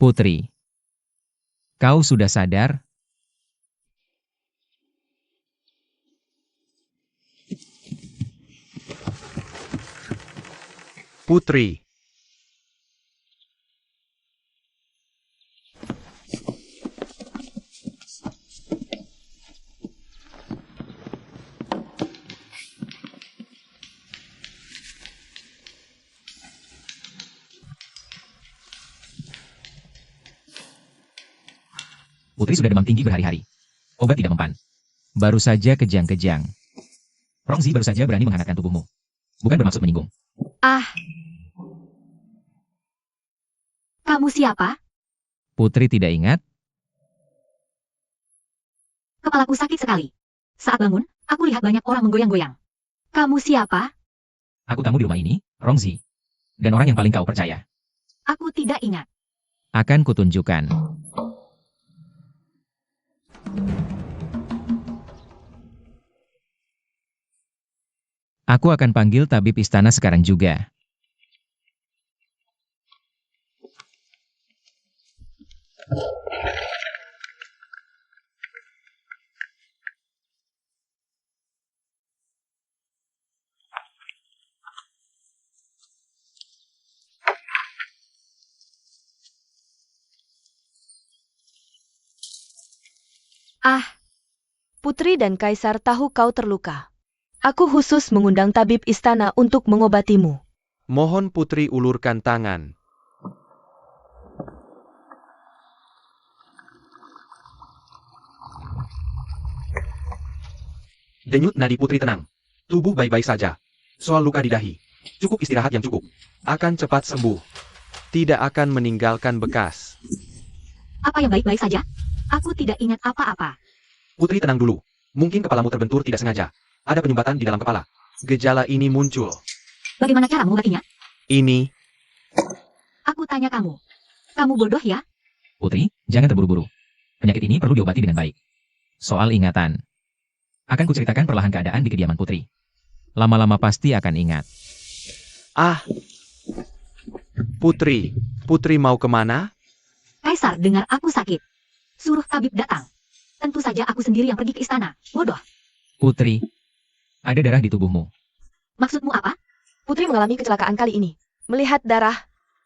Putri, kau sudah sadar? Putri. Putri sudah demam tinggi berhari-hari. Obat tidak mempan. Baru saja kejang-kejang. Rongzi baru saja berani menghangatkan tubuhmu. Bukan bermaksud menyinggung. Ah. Kamu siapa? Putri tidak ingat? Kepalaku sakit sekali. Saat bangun, aku lihat banyak orang menggoyang-goyang. Kamu siapa? Aku tamu di rumah ini, Rongzi. Dan orang yang paling kau percaya. Aku tidak ingat. Akan kutunjukkan. Aku akan panggil tabib istana sekarang juga. Ah, Putri dan Kaisar tahu kau terluka. Aku khusus mengundang tabib istana untuk mengobatimu. Mohon Putri ulurkan tangan. Denyut nadi Putri tenang. Tubuh baik-baik saja. Soal luka di dahi. Cukup istirahat yang cukup. Akan cepat sembuh. Tidak akan meninggalkan bekas. Apa yang baik-baik saja? Aku tidak ingat apa-apa. Putri tenang dulu. Mungkin kepalamu terbentur tidak sengaja. Ada penyumbatan di dalam kepala. Gejala ini muncul. Bagaimana cara mengobatinya? Ini. Aku tanya kamu. Kamu bodoh ya? Putri, jangan terburu-buru. Penyakit ini perlu diobati dengan baik. Soal ingatan. Akan kuceritakan perlahan keadaan di kediaman Putri. Lama-lama pasti akan ingat. Ah. Putri. Putri mau kemana? Kaisar dengar aku sakit. Suruh tabib datang. Tentu saja aku sendiri yang pergi ke istana. Bodoh. Putri, ada darah di tubuhmu. Maksudmu apa? Putri mengalami kecelakaan kali ini. Melihat darah,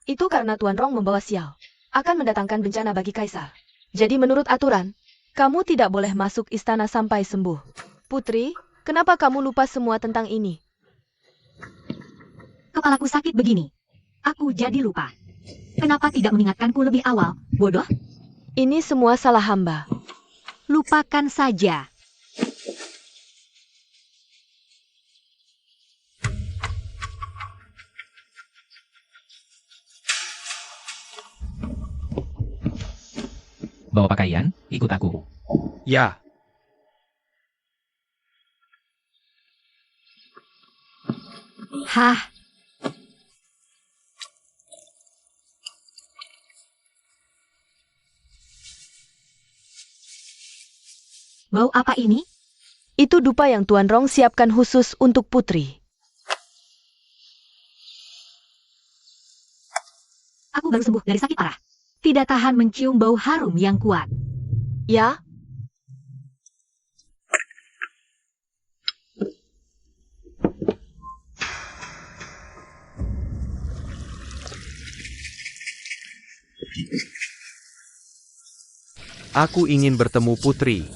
itu karena Tuan Rong membawa sial. Akan mendatangkan bencana bagi Kaisar. Jadi menurut aturan, kamu tidak boleh masuk istana sampai sembuh. Putri, kenapa kamu lupa semua tentang ini? Kepalaku sakit begini. Aku jadi lupa. Kenapa tidak mengingatkanku lebih awal? Bodoh. Ini semua salah hamba. Lupakan saja. Bawa pakaian, ikut aku. Ya. Hah? Bau apa ini? Itu dupa yang Tuan Rong siapkan khusus untuk Putri. Aku baru sembuh dari sakit parah. Tidak tahan mencium bau harum yang kuat. Ya? Aku ingin bertemu Putri.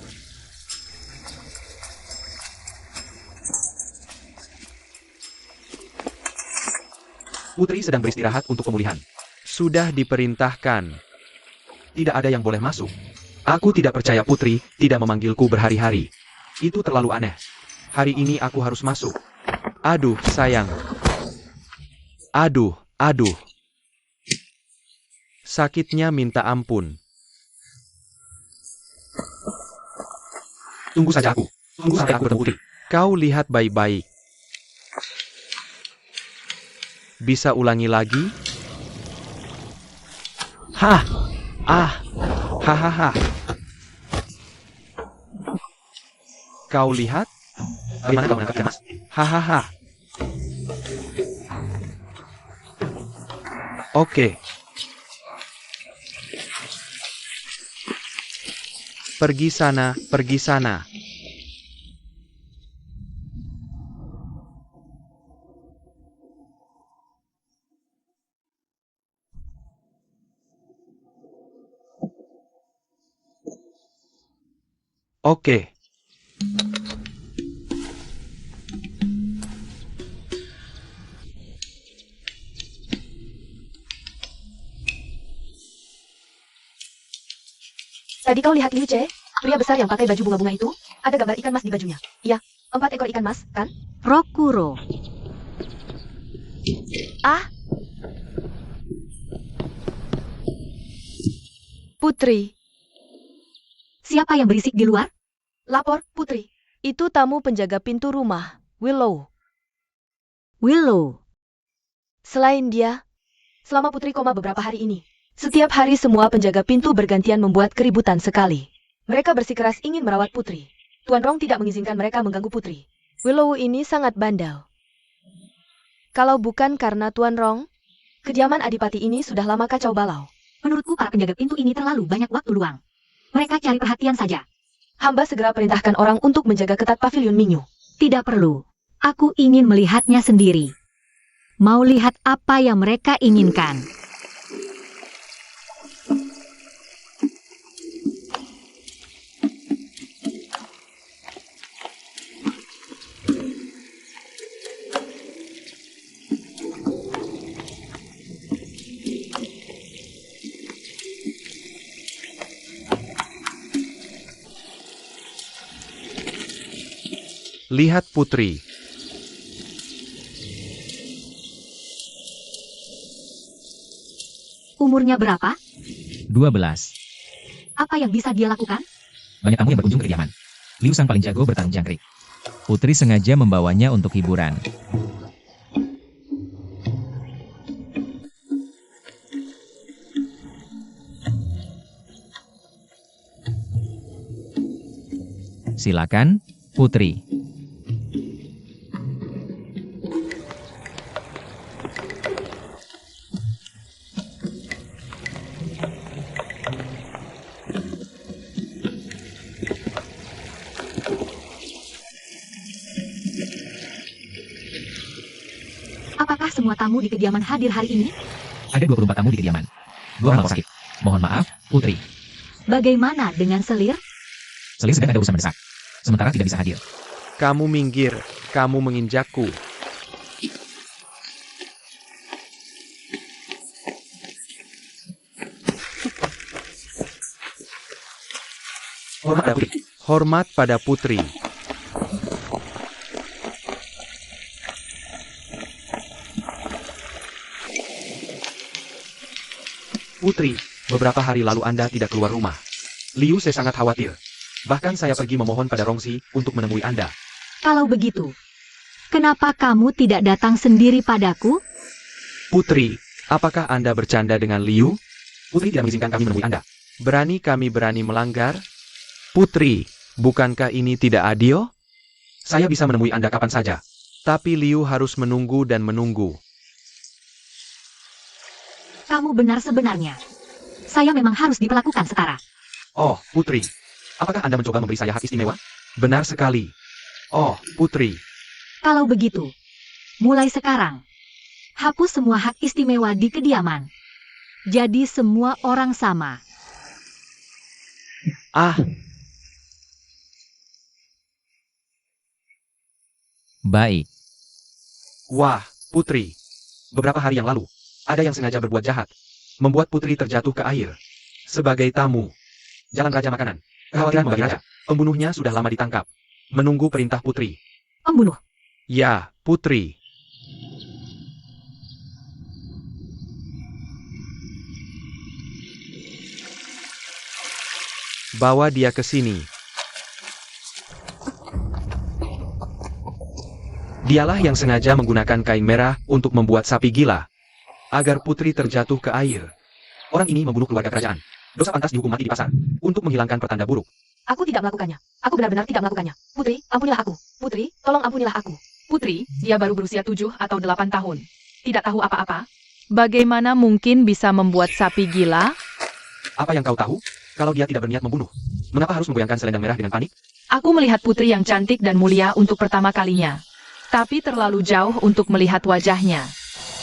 Putri sedang beristirahat untuk pemulihan. Sudah diperintahkan. Tidak ada yang boleh masuk. Aku tidak percaya Putri tidak memanggilku berhari-hari. Itu terlalu aneh. Hari ini aku harus masuk. Aduh, sayang. Aduh, aduh. Sakitnya minta ampun. Tunggu saja aku. Tunggu sampai aku bertemu Putri. Kau lihat baik-baik. Bisa ulangi lagi? Hah! Ah! Hahaha! Kau lihat? Bagaimana kau menangkapnya, Mas? Hahaha! Oke. Pergi sana, pergi sana. Oke. Tadi kau lihat Liu Ce? Pria besar yang pakai baju bunga-bunga itu? Ada gambar ikan mas di bajunya. Iya, 4 ekor ikan mas, kan? Rokuro. Ah! Putri. Siapa yang berisik di luar? Lapor, Putri. Itu tamu penjaga pintu rumah, Willow. Willow. Selain dia, selama Putri koma beberapa hari ini, setiap hari semua penjaga pintu bergantian membuat keributan sekali. Mereka bersikeras ingin merawat Putri. Tuan Rong tidak mengizinkan mereka mengganggu Putri. Willow ini sangat bandel. Kalau bukan karena Tuan Rong, kediaman Adipati ini sudah lama kacau balau. Menurutku para penjaga pintu ini terlalu banyak waktu luang. Mereka cari perhatian saja. Hamba segera perintahkan orang untuk menjaga ketat pavilion Mingyu. Tidak perlu. Aku ingin melihatnya sendiri. Mau lihat apa yang mereka inginkan. Lihat Putri. Umurnya berapa? 12. Apa yang bisa dia lakukan? Banyak tamu yang berkunjung ke kediaman. Liu sang paling jago bertarung jangkrik. Putri sengaja membawanya untuk hiburan. Silakan, Putri. Apakah semua tamu di kediaman hadir hari ini? Ada 24 tamu di kediaman. 2 orang sakit. Mohon maaf, Putri. Bagaimana dengan Selir? Selir sedang ada urusan mendesak. Sementara tidak bisa hadir. Kamu minggir. Kamu menginjakku. Hormat pada Putri. Hormat pada Putri. Putri, beberapa hari lalu Anda tidak keluar rumah. Liu saya sangat khawatir. Bahkan saya pergi memohon pada Rongsi untuk menemui Anda. Kalau begitu, kenapa kamu tidak datang sendiri padaku? Putri, apakah Anda bercanda dengan Liu? Putri tidak mengizinkan kami menemui Anda. Berani kami berani melanggar? Putri, bukankah ini tidak adil? Saya bisa menemui Anda kapan saja. Tapi Liu harus menunggu dan menunggu. Kamu benar sebenarnya. Saya memang harus diperlakukan setara. Oh, Putri. Apakah Anda mencoba memberi saya hak istimewa? Benar sekali. Oh, Putri. Kalau begitu, mulai sekarang, hapus semua hak istimewa di kediaman. Jadi semua orang sama. Ah, Baik. Wah, Putri. Beberapa hari yang lalu, ada yang sengaja berbuat jahat. Membuat Putri terjatuh ke air. Sebagai tamu. Jalan Raja Makanan. Kekhawatiran membagi raja. Pembunuhnya sudah lama ditangkap. Menunggu perintah Putri. Pembunuh. ya, Putri. Bawa dia ke sini. Dialah yang sengaja menggunakan kain merah untuk membuat sapi gila. Agar Putri terjatuh ke air. Orang ini membunuh keluarga kerajaan. Dosa pantas dihukum mati di pasar. Untuk menghilangkan pertanda buruk. Aku tidak melakukannya. Aku benar-benar tidak melakukannya. Putri, ampunilah aku. Putri, tolong ampunilah aku. Putri, dia baru berusia 7 atau 8 tahun. Tidak tahu apa-apa. Bagaimana mungkin bisa membuat sapi gila? Apa yang kau tahu? Kalau dia tidak berniat membunuh, mengapa harus menggoyangkan selendang merah dengan panik? Aku melihat putri yang cantik dan mulia untuk pertama kalinya. Tapi terlalu jauh untuk melihat wajahnya.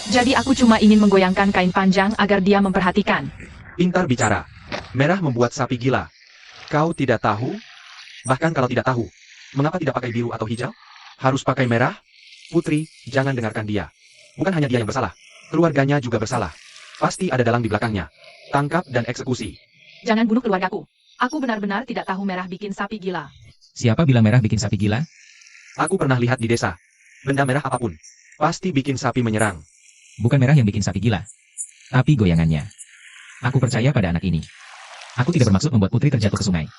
Jadi aku cuma ingin menggoyangkan kain panjang agar dia memperhatikan. Pintar bicara. Merah membuat sapi gila. Kau tidak tahu? Bahkan kalau tidak tahu, mengapa tidak pakai biru atau hijau? Harus pakai merah? Putri, jangan dengarkan dia. Bukan hanya dia yang bersalah. Keluarganya juga bersalah. Pasti ada dalang di belakangnya. Tangkap dan eksekusi. Jangan bunuh keluargaku. Aku benar-benar tidak tahu merah bikin sapi gila. Siapa bilang merah bikin sapi gila? Aku pernah lihat di desa. Benda merah apapun, pasti bikin sapi menyerang. Bukan merah yang bikin sapi gila, tapi goyangannya. Aku percaya pada anak ini. Aku tidak bermaksud membuat putri terjatuh ke sungai.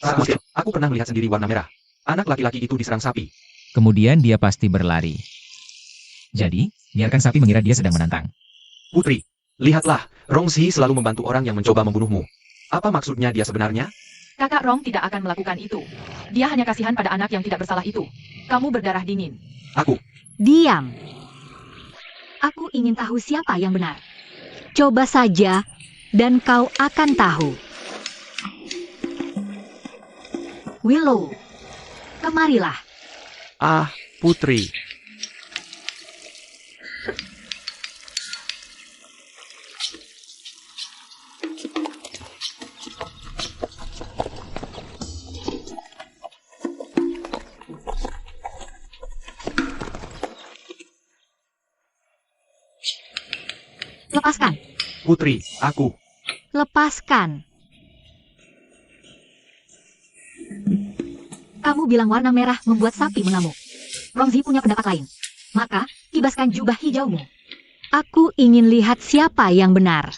Saat kecil, aku pernah melihat sendiri warna merah. Anak laki-laki itu diserang sapi. Kemudian dia pasti berlari. Jadi, biarkan sapi mengira dia sedang menantang. Putri, lihatlah, Rongzi selalu membantu orang yang mencoba membunuhmu. Apa maksudnya dia sebenarnya? Kakak Rong tidak akan melakukan itu. Dia hanya kasihan pada anak yang tidak bersalah itu. Kamu berdarah dingin. Aku. Diam. Aku ingin tahu siapa yang benar. Coba saja, dan kau akan tahu. Willow, kemarilah. Ah, Putri. Lepaskan. Putri, aku. Lepaskan. Kamu bilang warna merah membuat sapi mengamuk. Rongzi punya pendapat lain. Maka, kibaskan jubah hijaumu. Aku ingin lihat siapa yang benar.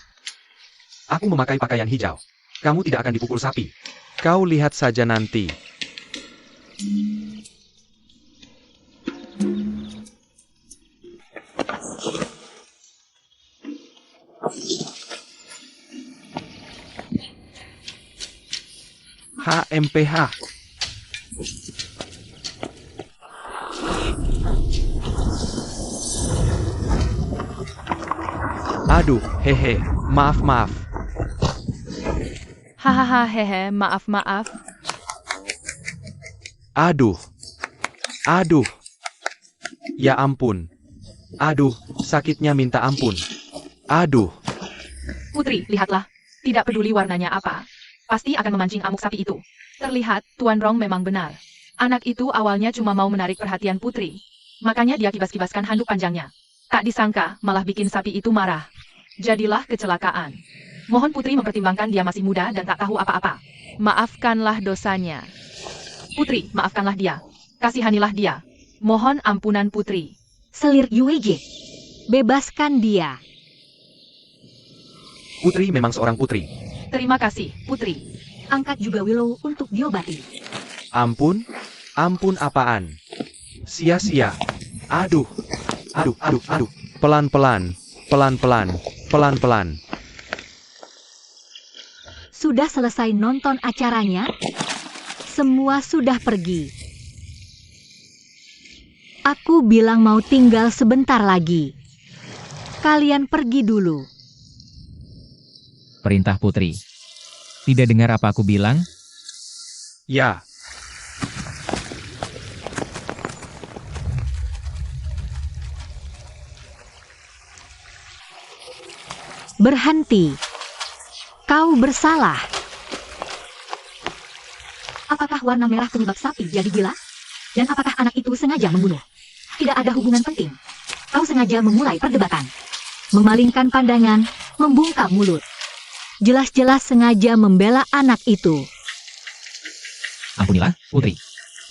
Aku memakai pakaian hijau. Kamu tidak akan dipukul sapi. Kau lihat saja nanti. HMPH. Aduh, hehe, maaf. Hahaha hehe, maaf. Aduh. Ya ampun. Aduh, sakitnya minta ampun. Aduh. Putri, lihatlah. Tidak peduli warnanya apa. Pasti akan memancing amuk sapi itu. Terlihat, Tuan Rong memang benar. Anak itu awalnya cuma mau menarik perhatian Putri. Makanya dia kibas-kibaskan handuk panjangnya. Tak disangka, malah bikin sapi itu marah. Jadilah kecelakaan. Mohon Putri mempertimbangkan dia masih muda dan tak tahu apa-apa. Maafkanlah dosanya. Putri, maafkanlah dia. Kasihanilah dia. Mohon ampunan Putri. Selir Yueji. Bebaskan dia. Putri memang seorang putri. Terima kasih, Putri. Angkat juga Willow untuk diobati. Ampun apaan? Sia-sia. Aduh. Pelan-pelan. Sudah selesai nonton acaranya? Semua sudah pergi. Aku bilang mau tinggal sebentar lagi. Kalian pergi dulu. Perintah putri. Tidak dengar apa aku bilang? Ya. Berhenti. Kau bersalah. Apakah warna merah penyebab sapi jadi gila? Dan apakah anak itu sengaja membunuh? Tidak ada hubungan penting. Kau sengaja memulai perdebatan. Memalingkan pandangan, membungkam mulut. Jelas-jelas sengaja membela anak itu. Ampunilah, Putri.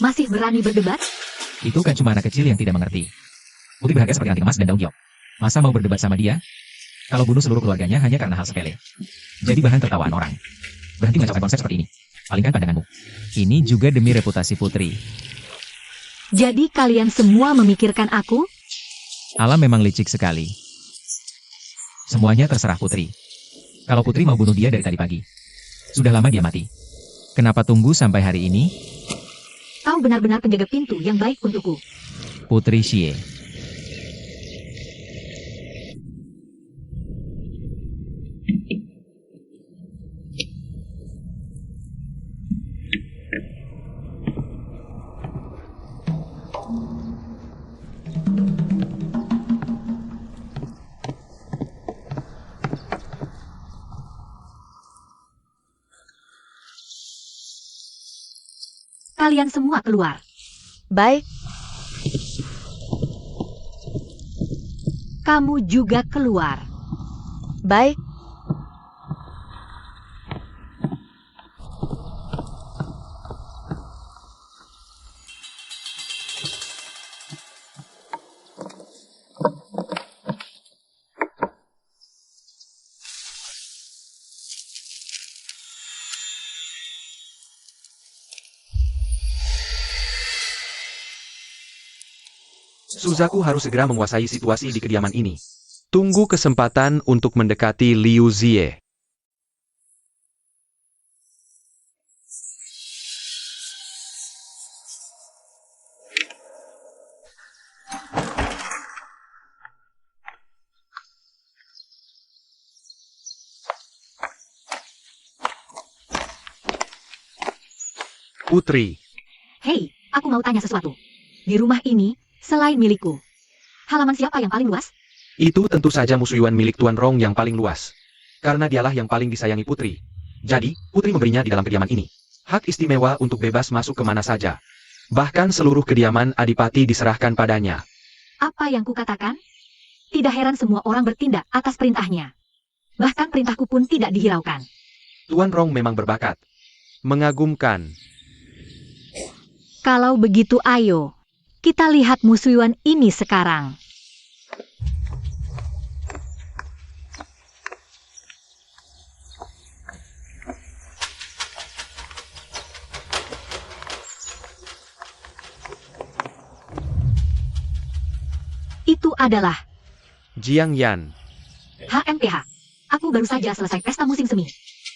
Masih berani berdebat? Itu kan cuma anak kecil yang tidak mengerti. Putri berharga seperti anting emas dan daun giok. Masa mau berdebat sama dia? Kalau bunuh seluruh keluarganya hanya karena hal sepele. Jadi bahan tertawaan orang. Berhenti mengacaukan konsep seperti ini. Palingkan pandanganmu. Ini juga demi reputasi Putri. Jadi kalian semua memikirkan aku? Alam memang licik sekali. Semuanya terserah Putri. Kalau Putri mau bunuh dia dari tadi pagi. Sudah lama dia mati. Kenapa tunggu sampai hari ini? Kau benar-benar penjaga pintu yang baik untukku. Putri Xie. Kalian semua keluar. Baik, Kamu juga keluar. baik. Suzaku harus segera menguasai situasi di kediaman ini. Tunggu kesempatan untuk mendekati Liu Zie. Putri, Hei, aku mau tanya sesuatu. Di rumah ini, selain milikku, halaman siapa yang paling luas? Itu tentu saja musuyuan milik Tuan Rong yang paling luas. Karena dialah yang paling disayangi Putri. Jadi, Putri memberinya di dalam kediaman ini hak istimewa untuk bebas masuk kemana saja. Bahkan seluruh kediaman Adipati diserahkan padanya. Apa yang kukatakan? Tidak heran semua orang bertindak atas perintahnya. Bahkan perintahku pun tidak dihiraukan. Tuan Rong memang berbakat. mengagumkan. Kalau begitu ayo, kita lihat musuyuan ini sekarang. Itu adalah Jiang Yan. HMPH. Aku baru saja selesai pesta musim semi.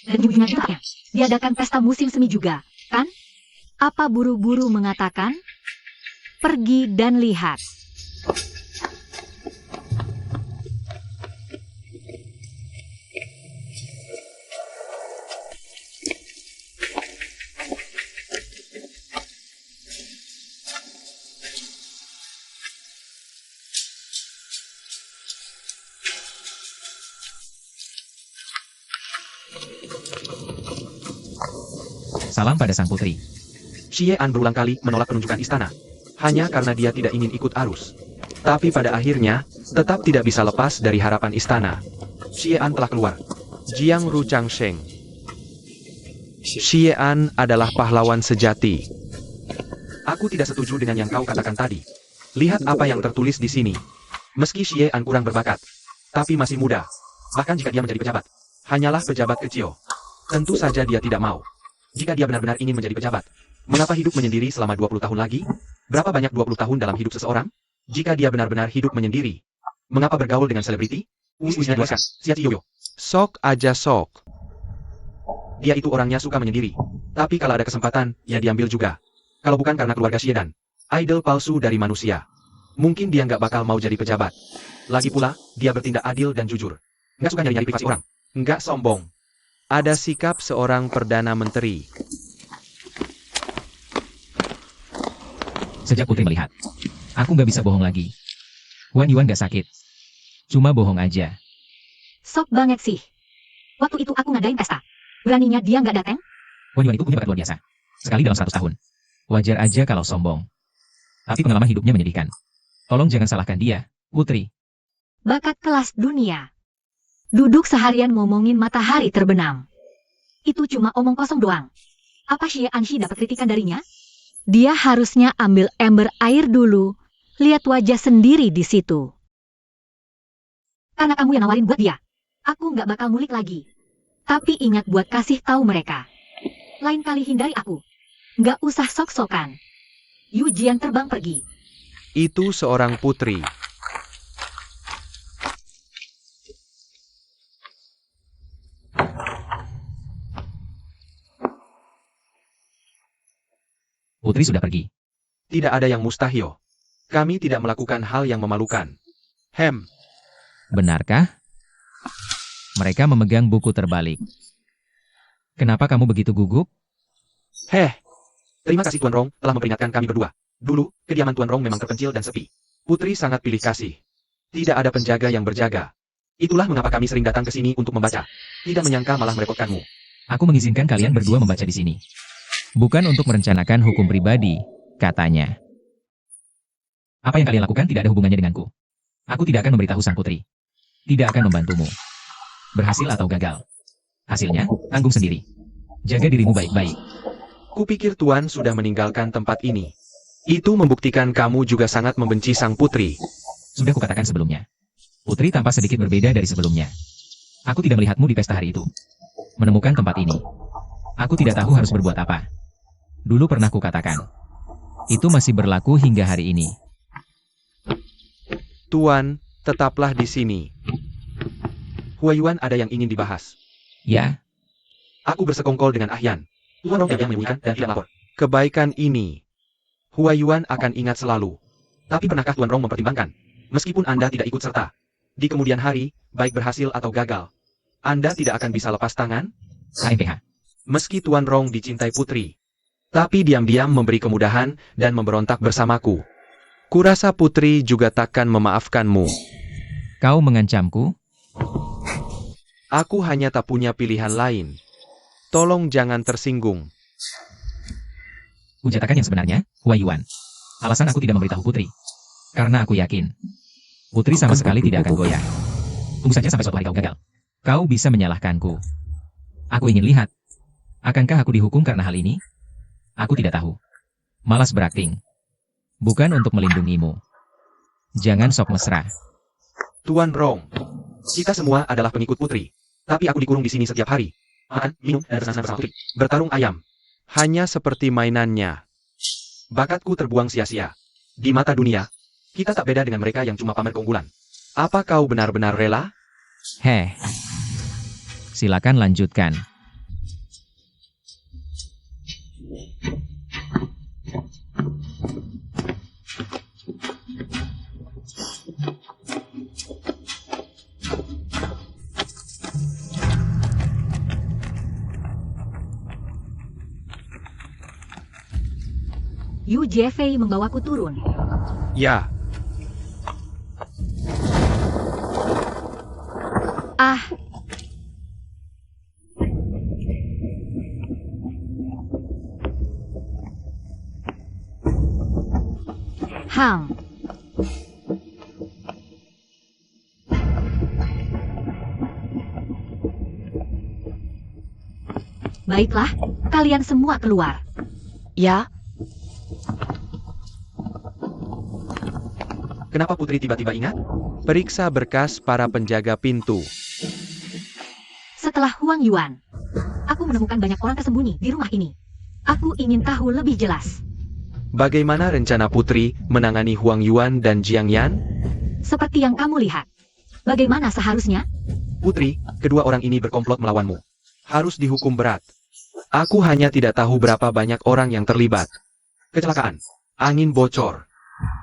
Dan junjungan tingginya, diadakan pesta musim semi juga, kan? Apa buru-buru mengatakan? Pergi dan lihat. Salam pada sang putri. Xie An berulang kali menolak penunjukan istana. Hanya karena dia tidak ingin ikut arus. Tapi pada akhirnya, tetap tidak bisa lepas dari harapan istana. Xie An telah keluar. Jiang Ru Changsheng. Xie An adalah pahlawan sejati. Aku tidak setuju dengan yang kau katakan tadi. Lihat apa yang tertulis di sini. Meski Xie An kurang berbakat, tapi masih muda. Bahkan jika dia menjadi pejabat, hanyalah pejabat kecil. Tentu saja dia tidak mau. Jika dia benar-benar ingin menjadi pejabat, mengapa hidup menyendiri selama 20 tahun lagi? Berapa banyak 20 tahun dalam hidup seseorang? Jika dia benar-benar hidup menyendiri, mengapa bergaul dengan selebriti? Usinya dosa, Xia Ciyoyo. Sok aja sok. Dia itu orangnya suka menyendiri. Tapi kalau ada kesempatan, ya diambil juga. Kalau bukan karena keluarga Xiedan, idol palsu dari manusia. Mungkin dia nggak bakal mau jadi pejabat. Lagi pula, dia bertindak adil dan jujur. Nggak suka nyari-nyari privasi orang. Nggak sombong. Ada sikap seorang Perdana Menteri. Sejak putri melihat, aku nggak bisa bohong lagi. Wan Yuan nggak sakit. Cuma bohong aja. Sok banget sih. Waktu itu aku ngadain pesta. Beraninya dia nggak datang? Wan Yuan itu punya bakat luar biasa. Sekali dalam 100 tahun. Wajar aja kalau sombong. Tapi pengalaman hidupnya menyedihkan. Tolong jangan salahkan dia, putri. Bakat kelas dunia. Duduk seharian ngomongin matahari terbenam. Itu cuma omong kosong doang. Apa Xie Anxi dapat kritikan darinya? Dia harusnya ambil ember air dulu. Lihat wajah sendiri di situ. Karena kamu yang nawarin buat dia. Aku nggak bakal ngulik lagi. Tapi ingat buat kasih tahu mereka. Lain kali hindari aku. Nggak usah sok-sokan. Yu Jian terbang pergi. Itu seorang putri. Putri sudah pergi. Tidak ada yang mustahil. Kami tidak melakukan hal yang memalukan. Benarkah? Mereka memegang buku terbalik. Kenapa kamu begitu gugup? Terima kasih Tuan Rong telah memperingatkan kami berdua. Dulu, kediaman Tuan Rong memang terpencil dan sepi. Putri sangat pilih kasih. Tidak ada penjaga yang berjaga. Itulah mengapa kami sering datang ke sini untuk membaca. Tidak menyangka malah merepotkanmu. Aku mengizinkan kalian berdua membaca di sini. Bukan untuk merencanakan hukum pribadi, katanya. Apa yang kalian lakukan tidak ada hubungannya denganku. Aku tidak akan memberitahu sang putri. Tidak akan membantumu. Berhasil atau gagal. Hasilnya, tanggung sendiri. Jaga dirimu baik-baik. Kupikir Tuan sudah meninggalkan tempat ini. Itu membuktikan kamu juga sangat membenci sang putri. Sudah kukatakan sebelumnya. Putri tampak sedikit berbeda dari sebelumnya. Aku tidak melihatmu di pesta hari itu. Menemukan tempat ini. Aku tidak tahu harus berbuat apa. Dulu pernah kukatakan. Itu masih berlaku hingga hari ini. Tuan, tetaplah di sini. Huayuan ada yang ingin dibahas. Ya, Aku bersekongkol dengan Ahyan. Tuan Rong yang menyembunyikan dan tidak lapor. Kebaikan ini, Huayuan akan ingat selalu. Tapi pernahkah Tuan Rong mempertimbangkan? Meskipun Anda tidak ikut serta. Di kemudian hari, baik berhasil atau gagal. Anda tidak akan bisa lepas tangan? KMPH. Meski Tuan Rong dicintai putri. Tapi diam-diam memberi kemudahan dan memberontak bersamaku. Kurasa putri juga takkan memaafkanmu. Kau mengancamku? Aku hanya tak punya pilihan lain. Tolong jangan tersinggung. Ujatakan yang sebenarnya, Huayuan. Alasan aku tidak memberitahu Putri. Karena aku yakin. Putri sama sekali tidak akan goyah. Tunggu saja sampai suatu hari kau gagal. Kau bisa menyalahkanku. Aku ingin lihat. Akankah aku dihukum karena hal ini? Aku tidak tahu. Malas berakting. Bukan untuk melindungimu. Jangan sok mesra. Tuan Rong, kita semua adalah pengikut putri. Tapi aku dikurung di sini setiap hari. Makan, minum, dan bersenang-senang bersama putri. Bertarung ayam. Hanya seperti mainannya. Bakatku terbuang sia-sia. Di mata dunia, kita tak beda dengan mereka yang cuma pamer keunggulan. Apa kau benar-benar rela? Heh. Silakan lanjutkan. Yu Jefei membawaku turun. Ya, Ah, Hang. Baiklah, kalian semua keluar. Ya, Kenapa putri tiba-tiba ingat? periksa berkas para penjaga pintu. Setelah Huang Yuan, aku menemukan banyak orang tersembunyi di rumah ini. Aku ingin tahu lebih jelas. Bagaimana rencana putri menangani Huang Yuan dan Jiang Yan? Seperti yang kamu lihat. Bagaimana seharusnya? Putri, kedua orang ini berkomplot melawanmu. Harus dihukum berat. Aku hanya tidak tahu berapa banyak orang yang terlibat. Kecelakaan. Angin bocor.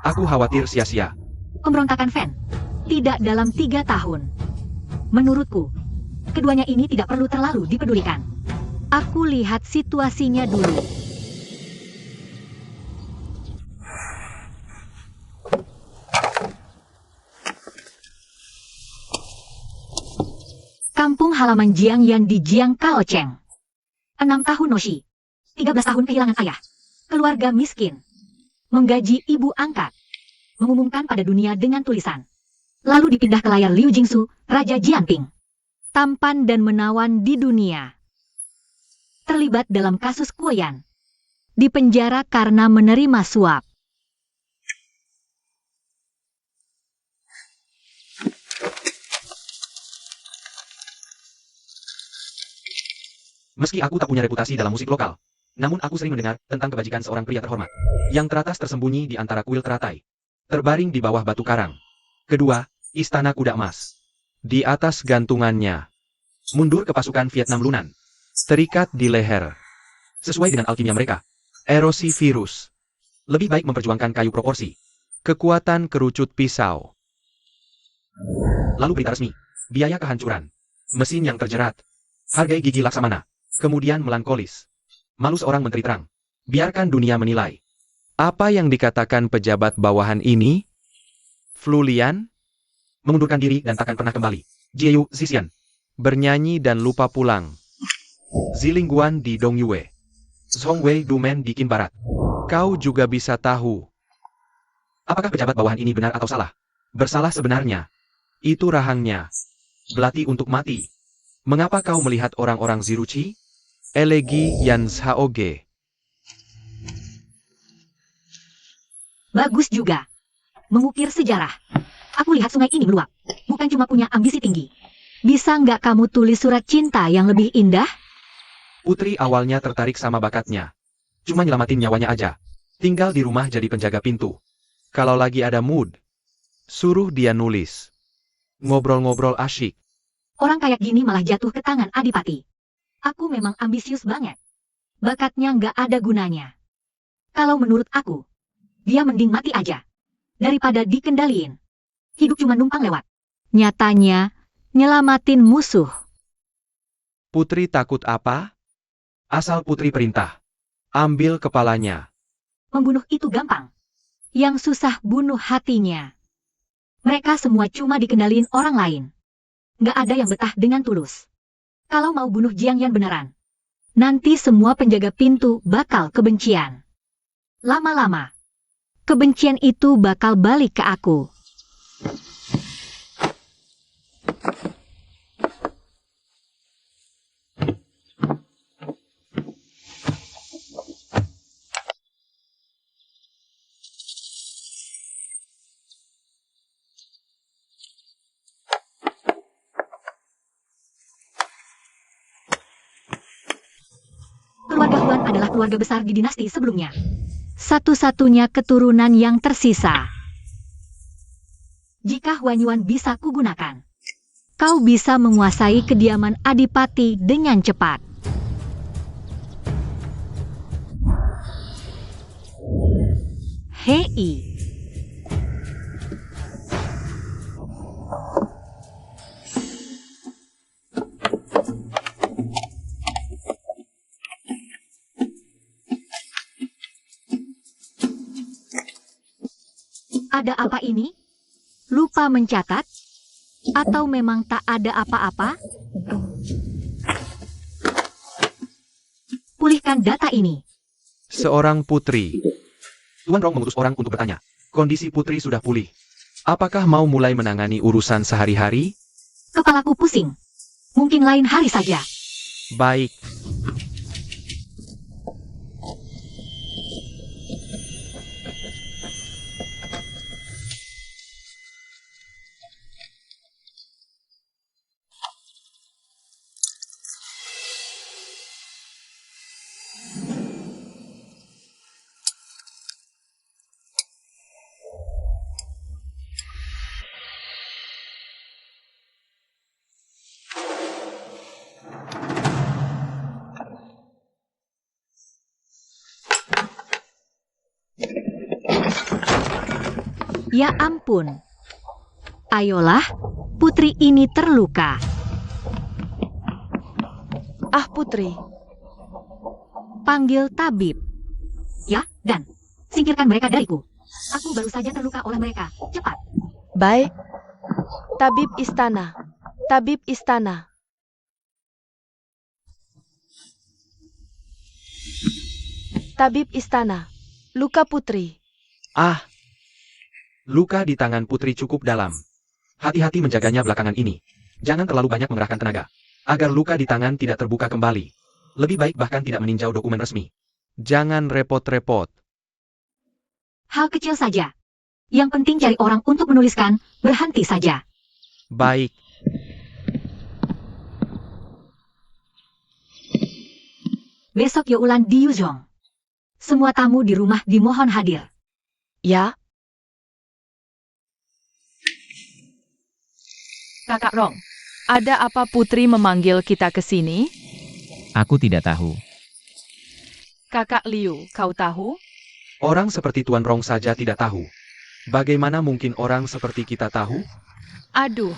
Aku khawatir sia-sia. Pemberontakan Fan. Tidak dalam 3 tahun. Menurutku, keduanya ini tidak perlu terlalu dipedulikan. Aku lihat situasinya dulu. Kampung halaman Jiang Yan di Jiang Kaocheng. 6 tahun Noshi. 13 tahun kehilangan ayah. Keluarga miskin. Menggaji ibu angkat. Mengumumkan pada dunia dengan tulisan. Lalu dipindah ke layar Liu Jingsu, Raja Jianping. Tampan dan menawan di dunia. Terlibat dalam kasus Kuoyan. Dipenjara karena menerima suap. Meski aku tak punya reputasi dalam musik lokal, namun aku sering mendengar tentang kebajikan seorang pria terhormat, yang teratas tersembunyi di antara kuil teratai, terbaring di bawah batu karang. Kedua, Istana Kuda Emas. Di atas gantungannya, Mundur ke pasukan Vietnam Lunan. terikat di leher, Sesuai dengan alkimia mereka, erosi virus, lebih baik memperjuangkan kayu proporsi. kekuatan kerucut pisau, Lalu berita resmi, biaya kehancuran, mesin yang terjerat, hargai gigi Laksamana, kemudian melankolis. Malu seorang menteri terang. Biarkan dunia menilai. Apa yang dikatakan pejabat bawahan ini? Flulian, Mengundurkan diri dan takkan pernah kembali. Jieyu Zisian. bernyanyi dan lupa pulang. Zilingguan di Dongyue. Zhongwei Dumen Dikin Barat. Kau juga bisa tahu. Apakah pejabat bawahan ini benar atau salah? Bersalah sebenarnya. Itu rahangnya. Belati untuk mati. Mengapa kau melihat orang-orang Ziruchi? Elegi Yan Shaoge. Bagus juga. Mengukir sejarah. Aku lihat sungai ini meluap. Bukan cuma punya ambisi tinggi. Bisa nggak kamu tulis surat cinta yang lebih indah? Putri awalnya tertarik sama bakatnya. Cuma nyelamatin nyawanya aja. Tinggal di rumah jadi penjaga pintu. Kalau lagi ada mood, suruh dia nulis. Ngobrol-ngobrol asyik. Orang kayak gini malah jatuh ke tangan Adipati. Aku memang ambisius banget. Bakatnya nggak ada gunanya. Kalau menurut aku, dia mending mati aja. Daripada dikendaliin. Hidup cuma numpang lewat. Nyatanya, nyelamatin musuh. Putri takut apa? Asal Putri perintah. Ambil kepalanya. Membunuh itu gampang. Yang susah bunuh hatinya. Mereka semua cuma dikendaliin orang lain. Nggak ada yang betah dengan tulus. Kalau mau bunuh Jiang Yan beneran, nanti semua penjaga pintu bakal kebencian. Lama-lama, kebencian itu bakal balik ke aku. Keluarga Huan adalah keluarga besar di dinasti sebelumnya. Satu-satunya keturunan yang tersisa. Jika Huan Yuan bisa kugunakan, kau bisa menguasai kediaman Adipati dengan cepat. Hei. Ada apa ini? Lupa mencatat? Atau memang tak ada apa-apa? Pulihkan data ini. Seorang putri. Tuan Rong mengutus orang untuk bertanya. Kondisi Putri sudah pulih. Apakah mau mulai menangani urusan sehari-hari? Kepalaku pusing. Mungkin lain hari saja. Baik. Ya ampun. Ayolah, putri ini terluka. Ah, Putri. Panggil tabib. Ya, dan singkirkan mereka dariku. Aku baru saja terluka oleh mereka. Cepat. Baik. Tabib istana. Tabib istana. Tabib istana. Luka Putri. Ah. Luka di tangan Putri cukup dalam. Hati-hati menjaganya belakangan ini. Jangan terlalu banyak mengerahkan tenaga. Agar luka di tangan tidak terbuka kembali. Lebih baik bahkan tidak meninjau dokumen resmi. Jangan repot-repot. Hal kecil saja. Yang penting cari orang untuk menuliskan, berhenti saja. Baik. Besok Youlan di Yuzhong. Semua tamu di rumah dimohon hadir. Ya. Kakak Rong, ada apa Putri memanggil kita ke sini? Aku tidak tahu. Kakak Liu, kau tahu? Orang seperti Tuan Rong saja tidak tahu. Bagaimana mungkin orang seperti kita tahu? Aduh.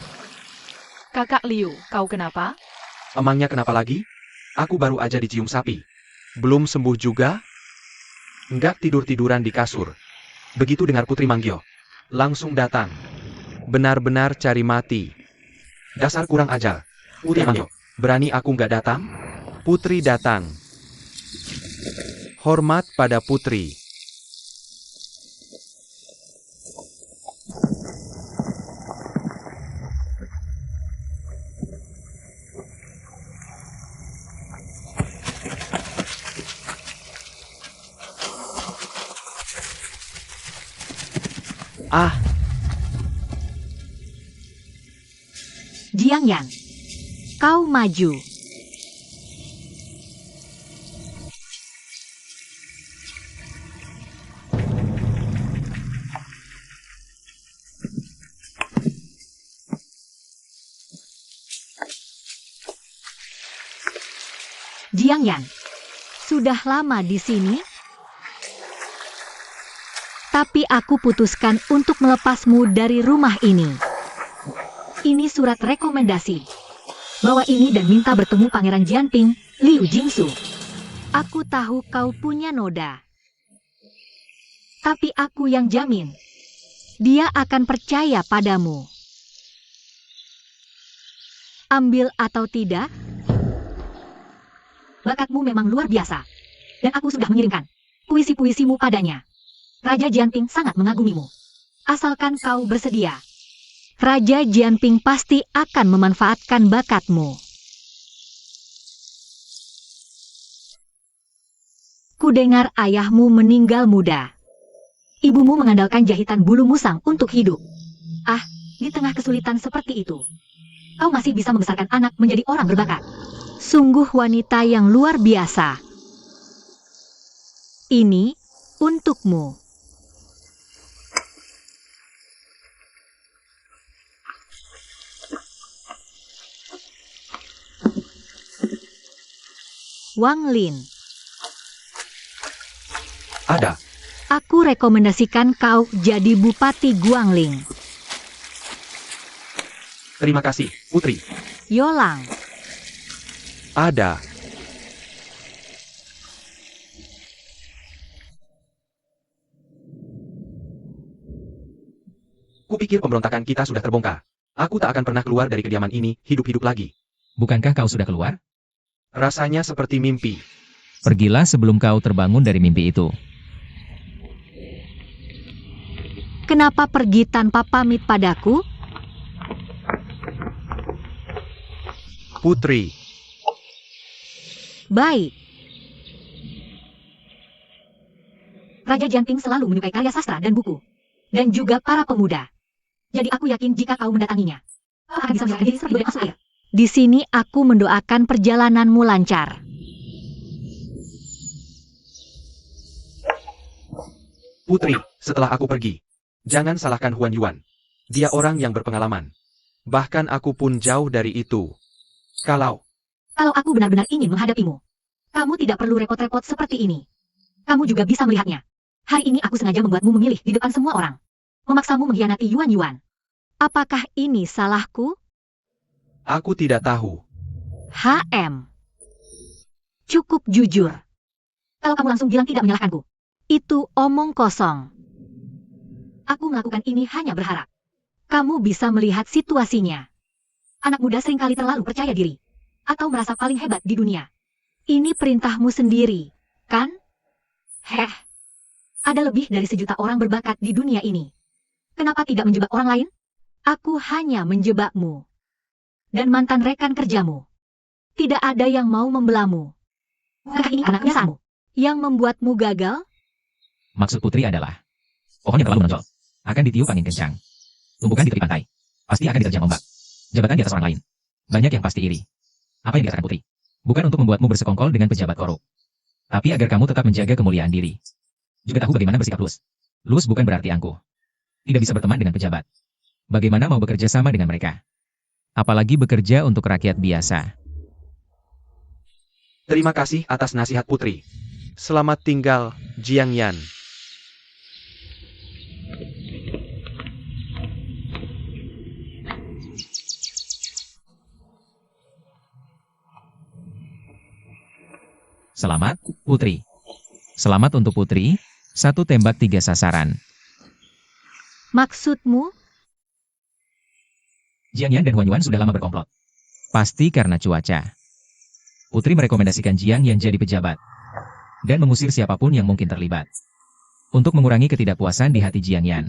Kakak Liu, kau kenapa? Emangnya kenapa lagi? Aku baru aja dicium sapi. Belum sembuh juga? Enggak tidur-tiduran di kasur. Begitu dengar Putri manggil, langsung datang. Benar-benar cari mati. Dasar kurang ajar. Putri manggil, berani aku nggak datang? Putri datang. Hormat pada putri. Ah, Jiang Yan, kau maju. Jiang Yan, sudah lama di sini? Tapi aku putuskan untuk melepasmu dari rumah ini. Ini surat rekomendasi. Bawa ini dan minta bertemu Pangeran Jianping, Liu Jingsu. Aku tahu kau punya noda. Tapi aku yang jamin. Dia akan percaya padamu. Ambil atau tidak? Bakatmu memang luar biasa. Dan aku sudah mengirimkan puisi-puisimu padanya. Raja Jianping sangat mengagumimu. Asalkan kau bersedia. Raja Jianping pasti akan memanfaatkan bakatmu. Kudengar ayahmu meninggal muda. Ibumu mengandalkan jahitan bulu musang untuk hidup. Ah, di tengah kesulitan seperti itu, kau masih bisa membesarkan anak menjadi orang berbakat. Sungguh wanita yang luar biasa. Ini untukmu. Wang Lin, ada. aku rekomendasikan kau jadi Bupati Guangling. Terima kasih, putri. Yolang, Ada. Kupikir pemberontakan kita sudah terbongkar. Aku tak akan pernah keluar dari kediaman ini hidup-hidup lagi. Bukankah kau sudah keluar? Rasanya seperti mimpi. Pergilah sebelum kau terbangun dari mimpi itu. kenapa pergi tanpa pamit padaku? Putri, Baik. Raja Jianping selalu menyukai karya sastra dan buku. Dan juga para pemuda. Jadi aku yakin jika kau mendatanginya, kau akan bisa melihat diri seperti badai masuk air. Di sini aku mendoakan perjalananmu lancar. Putri, setelah aku pergi, jangan salahkan Huan Yuan. Dia orang yang berpengalaman. Bahkan aku pun jauh dari itu. Kalau Aku benar-benar ingin menghadapimu, kamu tidak perlu repot-repot seperti ini. Kamu juga bisa melihatnya. Hari ini aku sengaja membuatmu memilih di depan semua orang. Memaksamu mengkhianati Yuan Yuan. Apakah ini salahku? aku tidak tahu, HM. Cukup jujur. Kalau kamu langsung bilang tidak menyalahkanku, itu omong kosong. Aku melakukan ini hanya berharap kamu bisa melihat situasinya. Anak muda seringkali terlalu percaya diri, atau merasa paling hebat di dunia. Ini perintahmu sendiri, kan? Heh, ada lebih dari 1 juta orang berbakat di dunia ini. Kenapa tidak menjebak orang lain? Aku hanya menjebakmu. Dan mantan rekan kerjamu. Tidak ada yang mau membelamu. Bukankah ini karena kebiasaanmu yang membuatmu gagal? Maksud Putri adalah, pohon yang terlalu menonjol akan ditiup angin kencang. Tumbukan di tepi pantai pasti akan diterjang ombak. Jabatan di atas orang lain banyak yang pasti iri. Apa yang dikatakan Putri bukan untuk membuatmu bersekongkol dengan pejabat korup, tapi agar kamu tetap menjaga kemuliaan diri. Juga tahu bagaimana bersikap lus. Lus bukan berarti angkuh. Tidak bisa berteman dengan pejabat. Bagaimana mau bekerja sama dengan mereka? Apalagi bekerja untuk rakyat biasa. terima kasih atas nasihat Putri. Selamat tinggal, Jiang Yan. Selamat, Putri. Selamat untuk Putri, 1 tembak 3 sasaran. Maksudmu? Jiang Yan dan Huan Yuan sudah lama berkomplot. Pasti karena cuaca. Putri merekomendasikan Jiang Yan jadi pejabat. dan mengusir siapapun yang mungkin terlibat. Untuk mengurangi ketidakpuasan di hati Jiang Yan.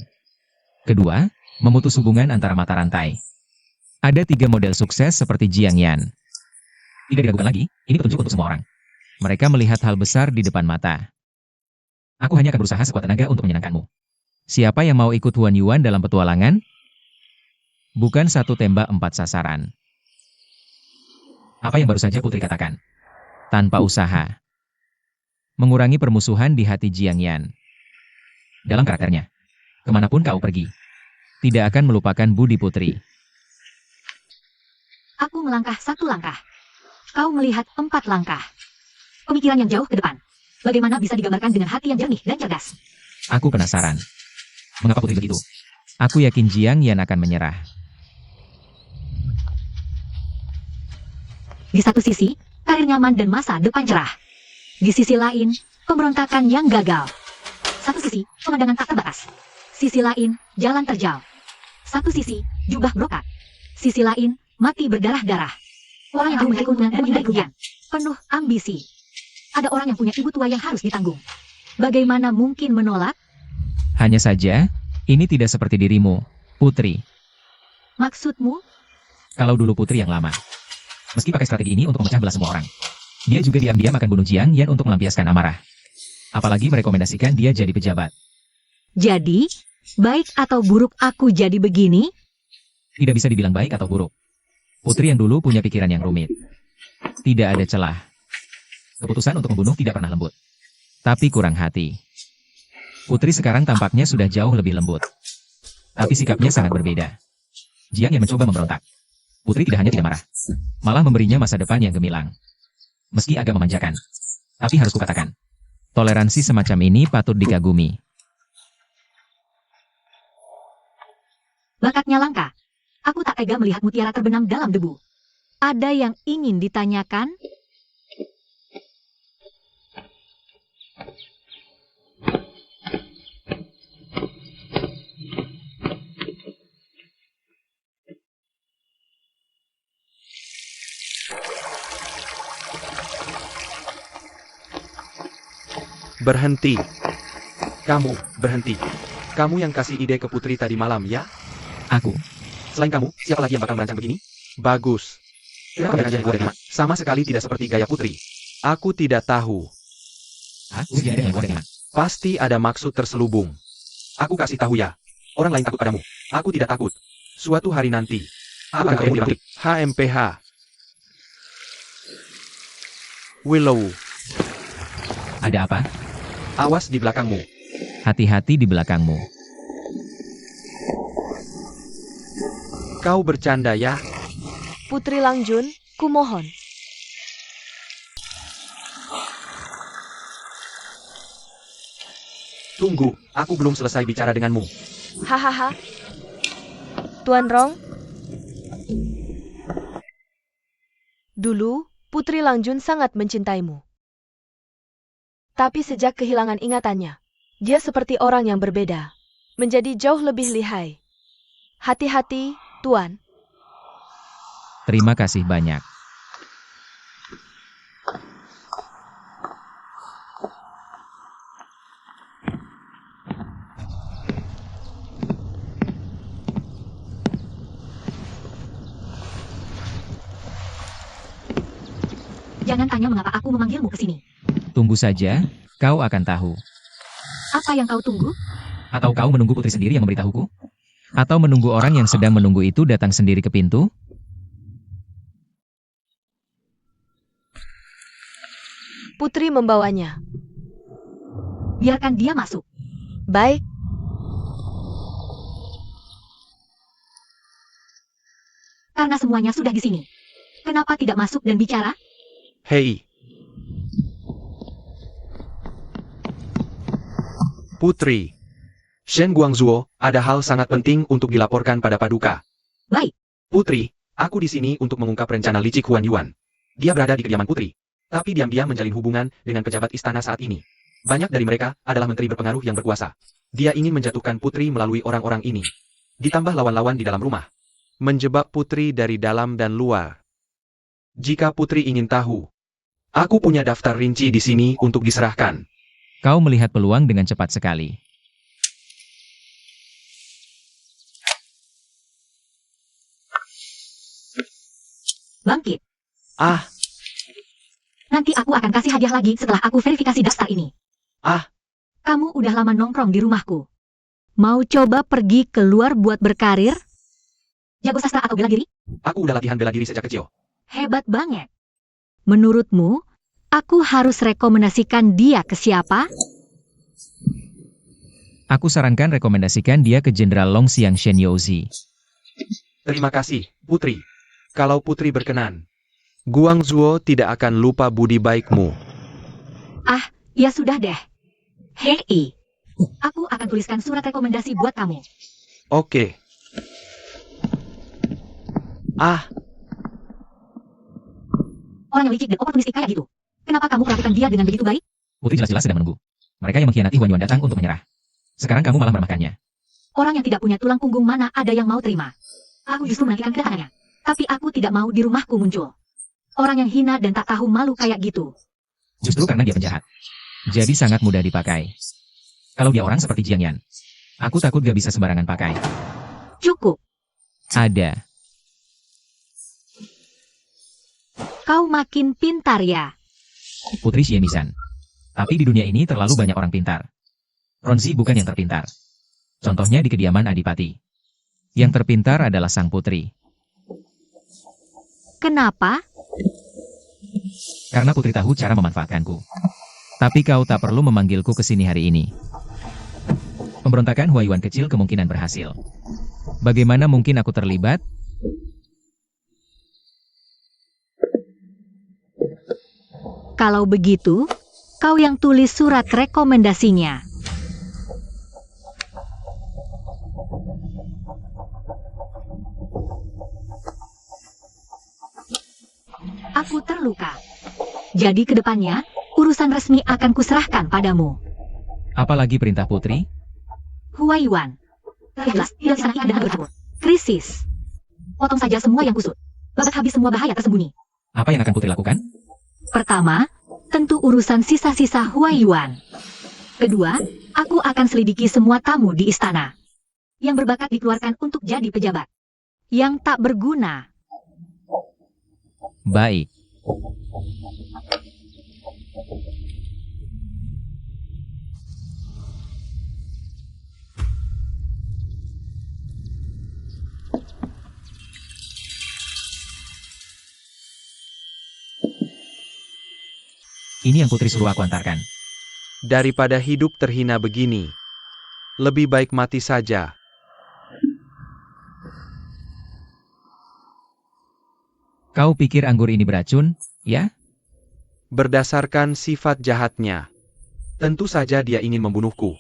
Kedua, memutus hubungan antara mata rantai. Ada 3 model sukses seperti Jiang Yan. Tidak diragukan lagi, ini petunjuk untuk semua orang. Mereka melihat hal besar di depan mata. Aku hanya akan berusaha sekuat tenaga untuk menyenangkanmu. Siapa yang mau ikut Huan Yuan dalam petualangan? Bukan satu tembak 4 sasaran. Apa yang baru saja Putri katakan? Tanpa usaha. Mengurangi permusuhan di hati Jiang Yan. Dalam karakternya. Kemanapun kau pergi. Tidak akan melupakan budi Putri. Aku melangkah 1 langkah. Kau melihat 4 langkah. Pemikiran yang jauh ke depan. Bagaimana bisa digambarkan dengan hati yang jernih dan cerdas? Aku penasaran. Mengapa Putri begitu? Aku yakin Jiang Yan akan menyerah. Di satu sisi, karir nyaman dan masa depan cerah. Di sisi lain, pemberontakan yang gagal. Satu sisi, pemandangan tak terbatas. Sisi lain, jalan terjal. Satu sisi, jubah brokat. Sisi lain, mati berdarah-darah. Orang yang tahu mencari keuntungan dan menghindari kerugian. Penuh ambisi. Ada orang yang punya ibu tua yang harus ditanggung. Bagaimana mungkin menolak? Hanya saja, ini tidak seperti dirimu, Putri. Maksudmu? Kalau dulu Putri yang lama. Meski pakai strategi ini untuk memecah belah semua orang. Dia juga diam-diam akan bunuh Jiang Yan untuk melampiaskan amarah. Apalagi merekomendasikan dia jadi pejabat. Jadi, baik atau buruk aku jadi begini? Tidak bisa dibilang baik atau buruk. Putri yang dulu punya pikiran yang rumit. Tidak ada celah. Keputusan untuk membunuh tidak pernah lembut. Tapi kurang hati. Putri sekarang tampaknya sudah jauh lebih lembut. Tapi sikapnya sangat berbeda. Jiang Yan mencoba memberontak. Putri tidak hanya tidak marah. Malah memberinya masa depan yang gemilang. Meski agak memanjakan. Tapi harus kukatakan. Toleransi semacam ini patut dikagumi. Bakatnya langka. Aku tak tega melihat mutiara terbenam dalam debu. Ada yang ingin ditanyakan? Berhenti. Kamu, berhenti. Kamu yang kasih ide ke Putri tadi malam, ya? Aku. Selain kamu, siapa lagi yang bakal merancang begini? Bagus. Kenapa gak gue terima? Sama sekali tidak seperti gaya Putri. Aku tidak tahu. Aku tidak ada yang boleh. Pasti ada maksud terselubung. Aku kasih tahu ya. Orang lain takut padamu. Aku tidak takut. Suatu hari nanti. Aku akan kamu di HMPH. Willow. Ada apa? Awas di belakangmu. Hati-hati di belakangmu. Kau bercanda ya? Putri Langjun, kumohon. Tunggu, aku belum selesai bicara denganmu. Hahaha. Tuan Rong. Dulu, Putri Langjun sangat mencintaimu. Tapi sejak kehilangan ingatannya, dia seperti orang yang berbeda. Menjadi jauh lebih lihai. Hati-hati, Tuan. Terima kasih banyak. Jangan tanya mengapa aku memanggilmu ke sini. Tunggu saja, kau akan tahu. Apa yang kau tunggu? Atau kau menunggu Putri sendiri yang memberitahuku? Atau menunggu orang yang sedang menunggu itu datang sendiri ke pintu? Putri membawanya. Biarkan dia masuk. Baik. Karena semuanya sudah di sini. Kenapa tidak masuk dan bicara? Hei. Putri. Shen Guangzuo, ada hal sangat penting untuk dilaporkan pada Paduka. Baik. Putri, aku di sini untuk mengungkap rencana licik Huan Yuan. Dia berada di kediaman Putri. Tapi diam-diam menjalin hubungan dengan pejabat istana saat ini. Banyak dari mereka adalah menteri berpengaruh yang berkuasa. Dia ingin menjatuhkan Putri melalui orang-orang ini. Ditambah lawan-lawan di dalam rumah. Menjebak Putri dari dalam dan luar. Jika Putri ingin tahu, Aku punya daftar rinci di sini untuk diserahkan. Kau melihat peluang dengan cepat sekali. Bangkit. Ah, Nanti aku akan kasih hadiah lagi setelah aku verifikasi daftar ini. Ah. Kamu udah lama nongkrong di rumahku. Mau coba pergi keluar buat berkarir? Jago sastra atau bela diri? aku udah latihan bela diri sejak kecil. Hebat banget. Menurutmu, aku harus rekomendasikan dia ke siapa? Aku sarankan rekomendasikan dia ke Jenderal Long Xiang Shen Youzi. Terima kasih, Putri. Kalau Putri berkenan. Guangzhou tidak akan lupa budi baikmu. Ya sudah deh. Hei, aku akan tuliskan surat rekomendasi buat kamu. Oke. Ah, Orang yang licik dan oportunistik kayak gitu. Kenapa kamu perlakukan dia dengan begitu baik? Putri jelas-jelas sedang menunggu. Mereka yang mengkhianati Huan Yuan datang untuk menyerah. Sekarang kamu malah meremehkannya. Orang yang tidak punya tulang punggung mana ada yang mau terima. Aku justru menantikan kedatangannya. Tapi aku tidak mau di rumahku muncul. Orang yang hina dan tak tahu malu kayak gitu. Justru karena dia penjahat. Jadi sangat mudah dipakai. Kalau dia orang seperti Jiang Yan, aku takut gak bisa sembarangan pakai. Cukup. Ada. Kau makin pintar ya. Putri Xie Mizan. Tapi di dunia ini terlalu banyak orang pintar. Ronzi bukan yang terpintar. Contohnya di kediaman Adipati. Yang terpintar adalah sang putri. Kenapa? Karena putri tahu cara memanfaatkanku. Tapi kau tak perlu memanggilku ke sini hari ini. Pemberontakan Huayuan kecil kemungkinan berhasil. Bagaimana mungkin aku terlibat? Kalau begitu, kau yang tulis surat rekomendasinya. Aku terluka. Jadi kedepannya, urusan resmi akan kuserahkan padamu. Apalagi perintah putri? Huayuan. Jelas, tidak di sana ini dengan berkabut. Krisis. Potong saja semua yang kusut. Babat habis semua bahaya tersembunyi. Apa yang akan putri lakukan? Pertama, tentu urusan sisa-sisa Huayuan. Kedua, aku akan selidiki semua tamu di istana. Yang berbakat dikeluarkan untuk jadi pejabat. Yang tak berguna. Baik. Ini yang putri suruh aku antarkan. daripada hidup terhina begini. Lebih baik mati saja. Kau pikir anggur ini beracun, ya? Berdasarkan sifat jahatnya. Tentu saja dia ingin membunuhku.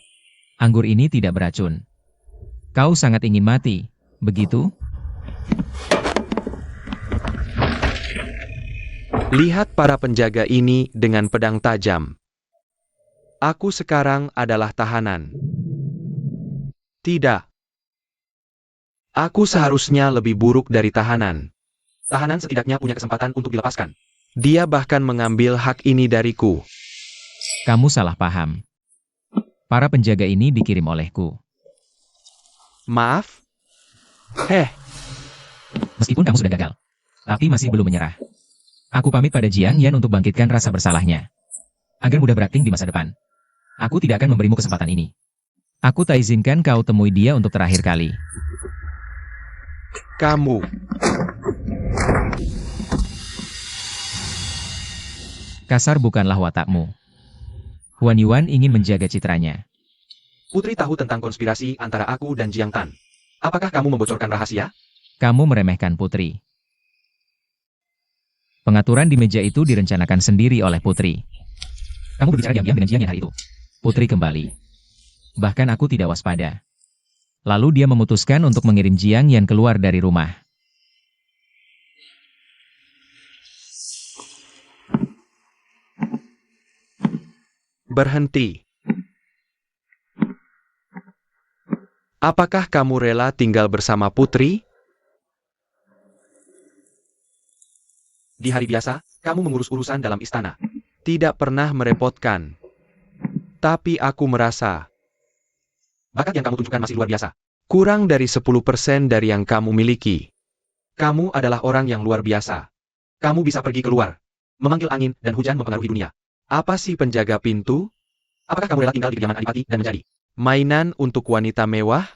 Anggur ini tidak beracun. Kau sangat ingin mati, begitu? Lihat para penjaga ini dengan pedang tajam. Aku sekarang adalah tahanan. Tidak. Aku seharusnya lebih buruk dari tahanan. Tahanan setidaknya punya kesempatan untuk dilepaskan. Dia bahkan mengambil hak ini dariku. Kamu salah paham. Para penjaga ini dikirim olehku. Maaf? Heh, Meskipun kamu sudah gagal, tapi masih belum menyerah. Aku pamit pada Jiang Yan untuk bangkitkan rasa bersalahnya. Agar mudah berakting di masa depan. Aku tidak akan memberimu kesempatan ini. Aku tak izinkan kau temui dia untuk terakhir kali. kamu. Kasar bukanlah watakmu. Huan Yuan ingin menjaga citranya. Putri tahu tentang konspirasi antara aku dan Jiang Tan. Apakah kamu membocorkan rahasia? Kamu meremehkan Putri. Pengaturan di meja itu direncanakan sendiri oleh Putri. Kamu berbicara diam-diam dengan Jiang Yan hari itu. Putri kembali. Bahkan aku tidak waspada. Lalu dia memutuskan untuk mengirim Jiang Yan keluar dari rumah. Berhenti. Apakah kamu rela tinggal bersama Putri? Di hari biasa, kamu mengurus urusan dalam istana. Tidak pernah merepotkan. Tapi aku merasa Bakat yang kamu tunjukkan masih luar biasa. kurang dari 10% dari yang kamu miliki. Kamu adalah orang yang luar biasa. Kamu bisa pergi keluar, memanggil angin dan hujan mempengaruhi dunia. Apa sih penjaga pintu? Apakah kamu rela tinggal di kediaman Adipati dan menjadi Mainan untuk wanita mewah?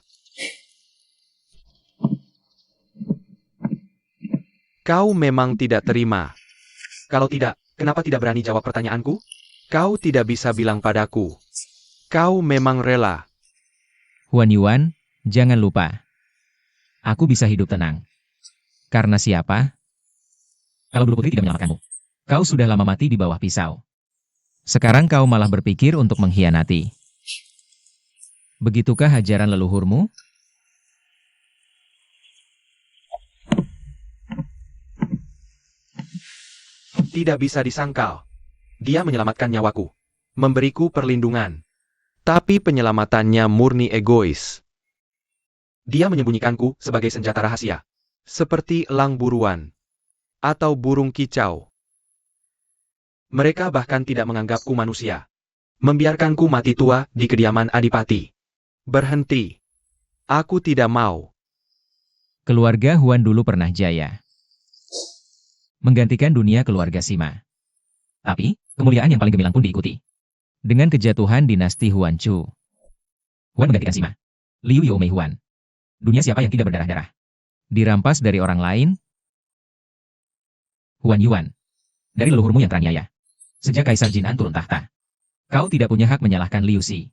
Kau memang tidak terima. Kalau tidak, kenapa tidak berani jawab pertanyaanku? Kau tidak bisa bilang padaku. Kau memang rela. Huan Yuan, jangan lupa. Aku bisa hidup tenang. Karena siapa? Kalau dulu Putri tidak menyelamatkanmu. Kau sudah lama mati di bawah pisau. Sekarang kau malah berpikir untuk mengkhianati. Begitukah ajaran leluhurmu? Tidak bisa disangkal. Dia menyelamatkan nyawaku. Memberiku perlindungan. Tapi penyelamatannya murni egois. Dia menyembunyikanku sebagai senjata rahasia. Seperti elang buruan. Atau burung kicau. Mereka bahkan tidak menganggapku manusia. Membiarkanku mati tua di kediaman Adipati. Berhenti. Aku tidak mau. Keluarga Huan dulu pernah jaya. Menggantikan dunia keluarga Sima. Tapi, kemuliaan yang paling gemilang pun diikuti. Dengan kejatuhan dinasti Huan Chu. Huan menggantikan Sima. Liu Youmei Huan. Dunia siapa yang tidak berdarah-darah? Dirampas dari orang lain? Huan Yuan. Dari leluhurmu yang teraniaya. Sejak Kaisar Jinan turun tahta. Kau tidak punya hak menyalahkan Liu Si.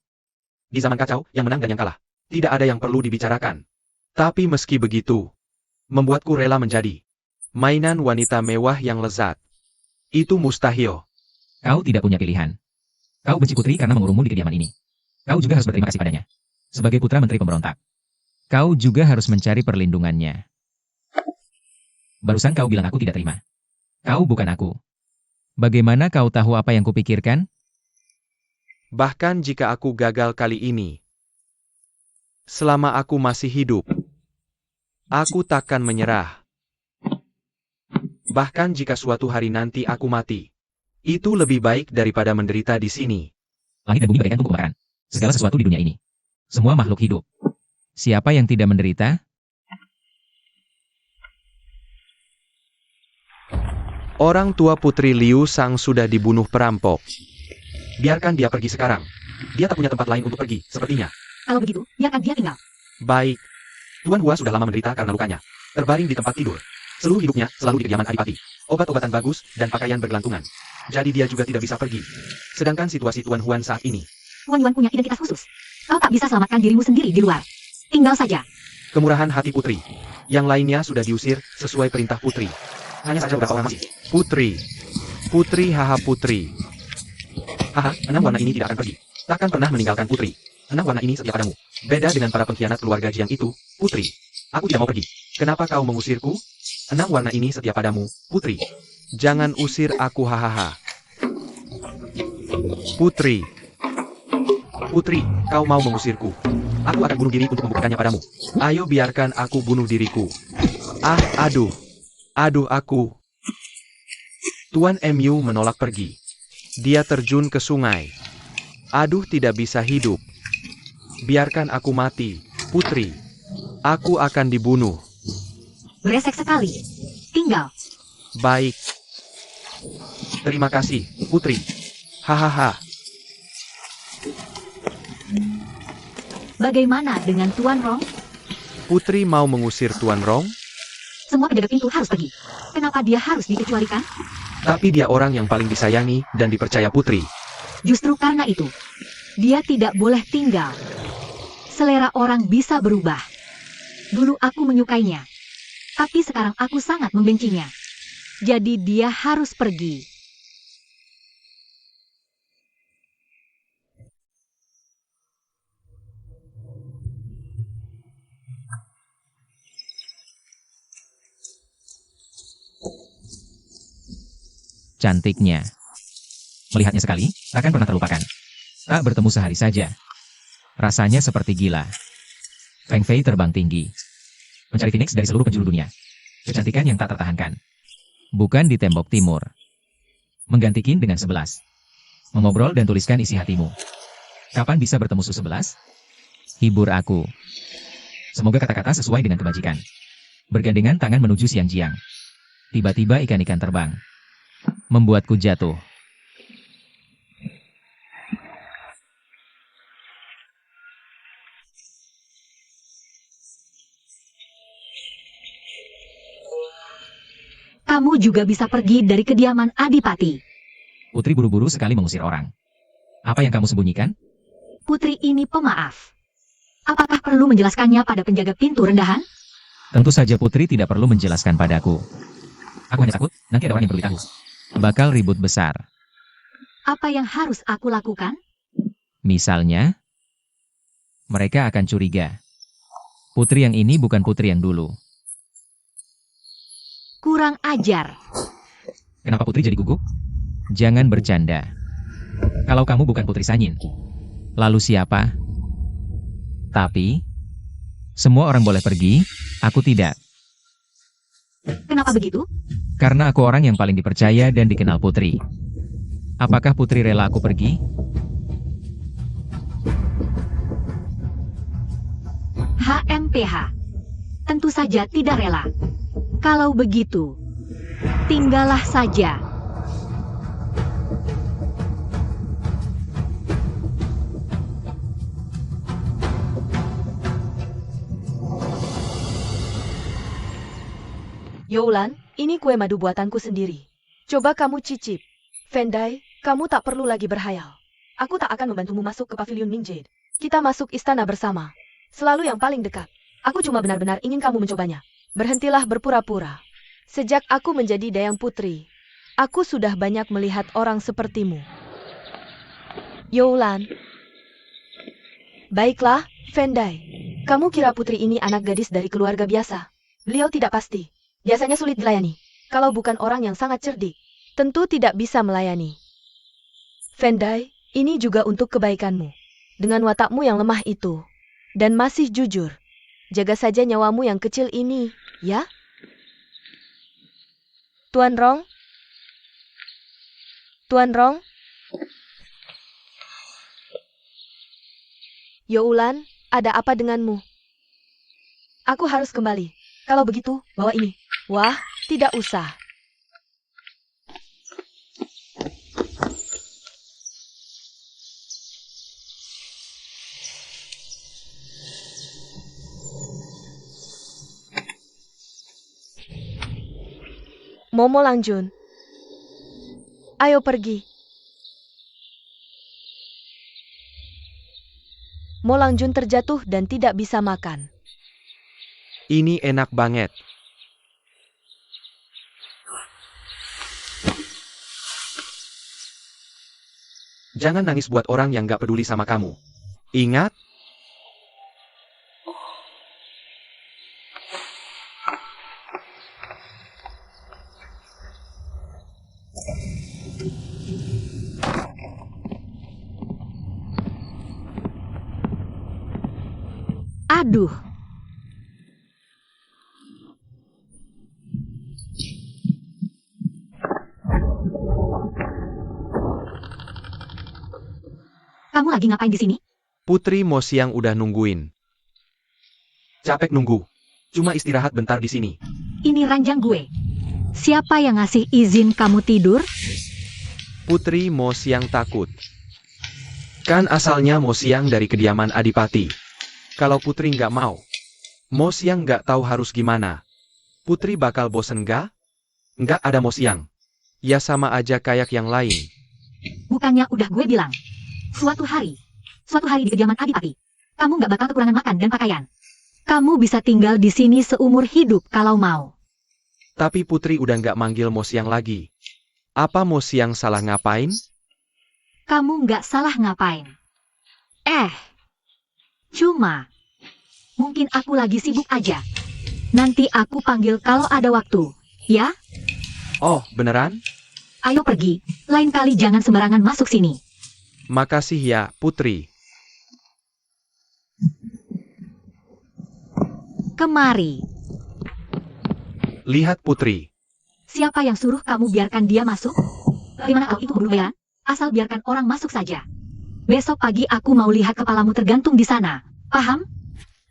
Di zaman kacau, yang menang dan yang kalah. Tidak ada yang perlu dibicarakan. Tapi meski begitu, Membuatku rela menjadi mainan wanita mewah yang lezat. Itu mustahil. Kau tidak punya pilihan. Kau benci Putri karena mengurungmu di kediaman ini. Kau juga harus berterima kasih padanya. Sebagai putra menteri pemberontak. Kau juga harus mencari perlindungannya. Barusan kau bilang aku tidak terima. Kau bukan aku. Bagaimana kau tahu apa yang kupikirkan? Bahkan jika aku gagal kali ini. Selama aku masih hidup. Aku takkan menyerah. Bahkan jika suatu hari nanti aku mati. Itu lebih baik daripada menderita di sini. Langit dan bumi bagaikan tungku kebakaran. Segala sesuatu di dunia ini. Semua makhluk hidup. Siapa yang tidak menderita? Orang tua Putri Liu Sang sudah dibunuh perampok. Biarkan dia pergi sekarang. Dia tak punya tempat lain untuk pergi, sepertinya. Kalau begitu, biarkan dia tinggal. Baik, Tuan Hua sudah lama menderita karena lukanya. Terbaring di tempat tidur. Seluruh hidupnya selalu di kediaman Adipati. Obat-obatan bagus dan pakaian bergelantungan. Jadi dia juga tidak bisa pergi. Sedangkan situasi Tuan Huan saat ini. Tuan Yuan punya identitas khusus. Kau tak bisa selamatkan dirimu sendiri di luar. Tinggal saja. Kemurahan hati Putri. Yang lainnya sudah diusir sesuai perintah Putri. Hanya saja beberapa orang masih. Putri. Putri haha Putri. Haha, 6 warna ini tidak akan pergi. Takkan pernah meninggalkan Putri. 6 warna ini setia padamu. Beda dengan para pengkhianat keluarga Jiang itu, Putri. Aku tidak mau pergi. Kenapa kau mengusirku? 6 warna ini setia padamu, Putri. Jangan usir aku hahaha. Putri. Putri, kau mau mengusirku. Aku akan bunuh diri untuk membuktikannya padamu. Ayo biarkan aku bunuh diriku. Ah, aduh. Aduh aku. Tuan Mu menolak pergi. Dia terjun ke sungai. Aduh tidak bisa hidup. Biarkan aku mati, Putri. Aku akan dibunuh. Beresek sekali. Tinggal. Baik. Terima kasih, Putri. Hahaha. Bagaimana dengan Tuan Rong? Putri mau mengusir Tuan Rong? Semua penjaga pintu harus pergi. Kenapa dia harus dikecualikan? Tapi dia orang yang paling disayangi dan dipercaya Putri. Justru karena itu, dia tidak boleh tinggal. Selera orang bisa berubah. Dulu aku menyukainya. Tapi sekarang aku sangat membencinya. Jadi dia harus pergi. Cantiknya. Melihatnya sekali, takkan pernah terlupakan. Tak bertemu sehari saja. Rasanya seperti gila. Feng Fei terbang tinggi. Mencari Phoenix dari seluruh penjuru dunia. Kecantikan yang tak tertahankan. Bukan di tembok timur. Mengganti kin dengan 11. Mengobrol dan tuliskan isi hatimu. Kapan bisa bertemu Su-11? Hibur aku. Semoga kata-kata sesuai dengan kebajikan. Bergandengan tangan menuju siang-jiang. Tiba-tiba ikan-ikan terbang. Membuatku jatuh. Kamu juga bisa pergi dari kediaman Adipati. Putri buru-buru sekali mengusir orang. Apa yang kamu sembunyikan? Putri ini pemaaf. Apakah perlu menjelaskannya pada penjaga pintu rendahan? Tentu saja Putri tidak perlu menjelaskan padaku. Aku hanya takut, nanti ada orang yang perlu tahu. Bakal ribut besar. Apa yang harus aku lakukan? Misalnya, mereka akan curiga. Putri yang ini bukan putri yang dulu. Kurang ajar. Kenapa Putri jadi gugup? Jangan bercanda. Kalau kamu bukan Putri Sanyin, lalu siapa? Tapi, semua orang boleh pergi, aku tidak. Kenapa begitu? Karena aku orang yang paling dipercaya dan dikenal Putri. Apakah Putri rela aku pergi? HMPH. Tentu saja tidak rela. Kalau begitu, tinggallah saja. Youlan, ini kue madu buatanku sendiri. Coba kamu cicip. Vendai, kamu tak perlu lagi berhayal. Aku tak akan membantumu masuk ke pavilion Mingjade. Kita masuk istana bersama. Selalu yang paling dekat. Aku cuma benar-benar ingin kamu mencobanya. Berhentilah berpura-pura. Sejak aku menjadi Dayang Putri, aku sudah banyak melihat orang sepertimu. Youlan. Baiklah, Vendai. Kamu kira Putri ini anak gadis dari keluarga biasa? Beliau tidak pasti. Biasanya sulit dilayani. Kalau bukan orang yang sangat cerdik, tentu tidak bisa melayani. Vendai, ini juga untuk kebaikanmu. Dengan watakmu yang lemah itu, dan masih jujur, jaga saja nyawamu yang kecil ini, ya? Tuan Rong? Tuan Rong? Youlan, ada apa denganmu? Aku harus kembali. Kalau begitu, bawa ini. Wah, tidak usah. Momo Langjun. Ayo pergi. Mo Langjun terjatuh dan tidak bisa makan. Ini enak banget. Jangan nangis buat orang yang gak peduli sama kamu. Ingat? Aduh. Kamu lagi ngapain di sini? Putri Mo Siang udah nungguin. Capek nunggu. Cuma istirahat bentar di sini. Ini ranjang gue. Siapa yang ngasih izin kamu tidur? Putri Mo Siang takut. Kan asalnya Mo Siang dari kediaman Adipati. Kalau Putri nggak mau, Mo Siang nggak tahu harus gimana. Putri bakal bosen nggak? Nggak ada Mo Siang. Ya sama aja kayak yang lain. Bukannya udah gue bilang. Suatu hari di kediaman Adipati, kamu nggak bakal kekurangan makan dan pakaian. Kamu bisa tinggal di sini seumur hidup kalau mau. Tapi Putri udah nggak manggil Mo Siang lagi. Apa Mo Siang salah ngapain? Kamu nggak salah ngapain. Cuma, mungkin aku lagi sibuk aja. Nanti aku panggil kalau ada waktu, ya? Oh, beneran? Ayo pergi, lain kali jangan sembarangan masuk sini. Makasih ya, Putri. Kemari. Lihat Putri. Siapa yang suruh kamu biarkan dia masuk? Bagaimana kau itu membunuh Bella? Asal biarkan orang masuk saja. Besok pagi aku mau lihat kepalamu tergantung di sana. Paham?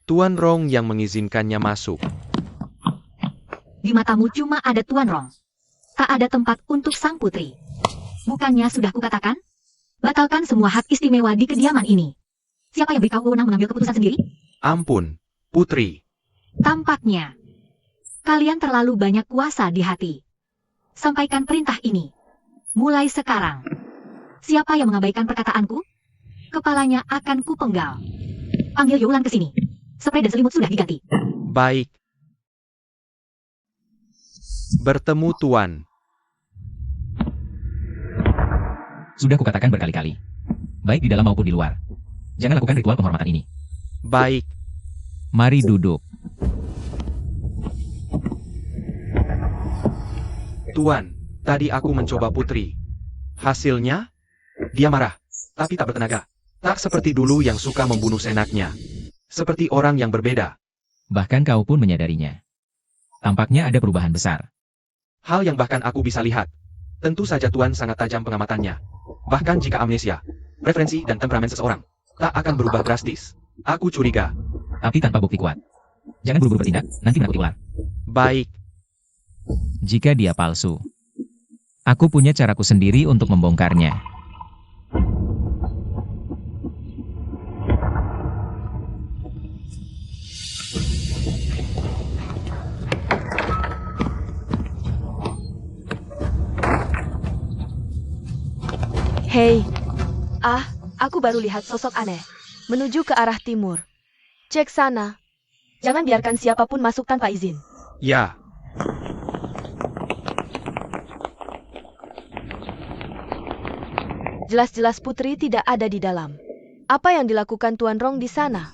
Tuan Rong yang mengizinkannya masuk. Di matamu cuma ada Tuan Rong. Tak ada tempat untuk sang putri. Bukannya sudah kukatakan? Batalkan semua hak istimewa di kediaman ini. Siapa yang beri kau wewenang mengambil keputusan sendiri? Ampun, Putri. Tampaknya kalian terlalu banyak kuasa di hati. Sampaikan perintah ini. Mulai sekarang. Siapa yang mengabaikan perkataanku? Kepalanya akan kupenggal. Panggil Youlan ke sini. Spray dan selimut sudah diganti. Baik. Bertemu Tuan. Sudah kukatakan berkali-kali. Baik di dalam maupun di luar. Jangan lakukan ritual penghormatan ini. Baik. Mari duduk. Tuan, tadi aku mencoba Putri. Hasilnya? Dia marah, tapi tak bertenaga. Tak seperti dulu yang suka membunuh senaknya. Seperti orang yang berbeda. Bahkan kau pun menyadarinya. Tampaknya ada perubahan besar. Hal yang bahkan aku bisa lihat. Tentu saja Tuan sangat tajam pengamatannya. Bahkan jika amnesia, preferensi dan temperamen seseorang tak akan berubah drastis. Aku curiga. Tapi tanpa bukti kuat. Jangan buru-buru bertindak, nanti menakuti ular. Baik. Jika dia palsu, aku punya caraku sendiri untuk membongkarnya. Hei. Aku baru lihat sosok aneh. Menuju ke arah timur. Cek sana. Jangan biarkan siapapun masuk tanpa izin. Ya. Jelas-jelas Putri tidak ada di dalam. Apa yang dilakukan Tuan Rong di sana?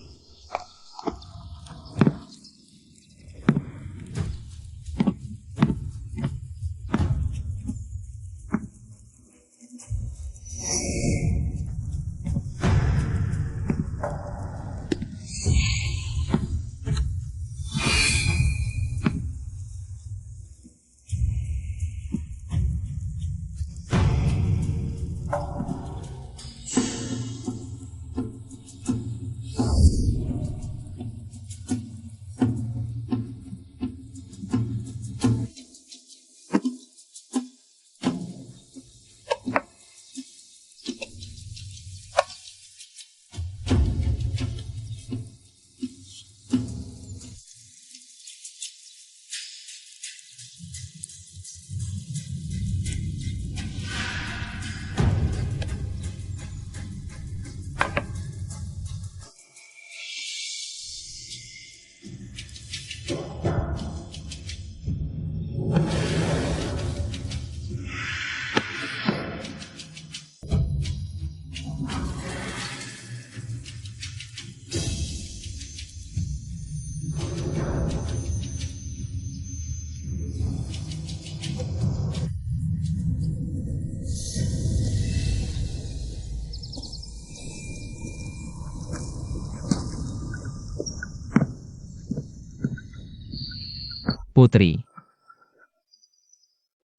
Putri,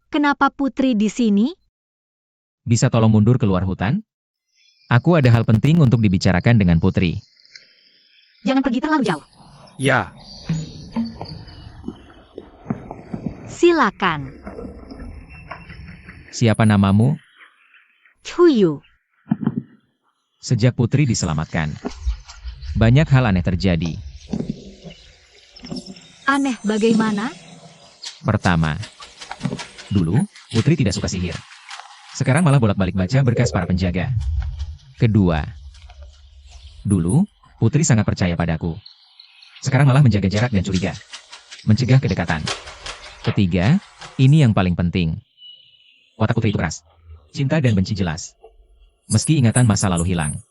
Kenapa Putri di sini? bisa tolong mundur keluar hutan? Aku ada hal penting untuk dibicarakan dengan Putri. Jangan pergi terlalu jauh. Ya. Silakan. Siapa namamu? Chuyu. Sejak Putri diselamatkan, banyak hal aneh terjadi. Aneh bagaimana? Pertama, dulu, Putri tidak suka sihir. Sekarang malah bolak-balik baca berkas para penjaga. Kedua, dulu, Putri sangat percaya padaku. Sekarang malah menjaga jarak dan curiga. Mencegah kedekatan. Ketiga, ini yang paling penting. Watak Putri itu keras. Cinta dan benci jelas. Meski ingatan masa lalu hilang.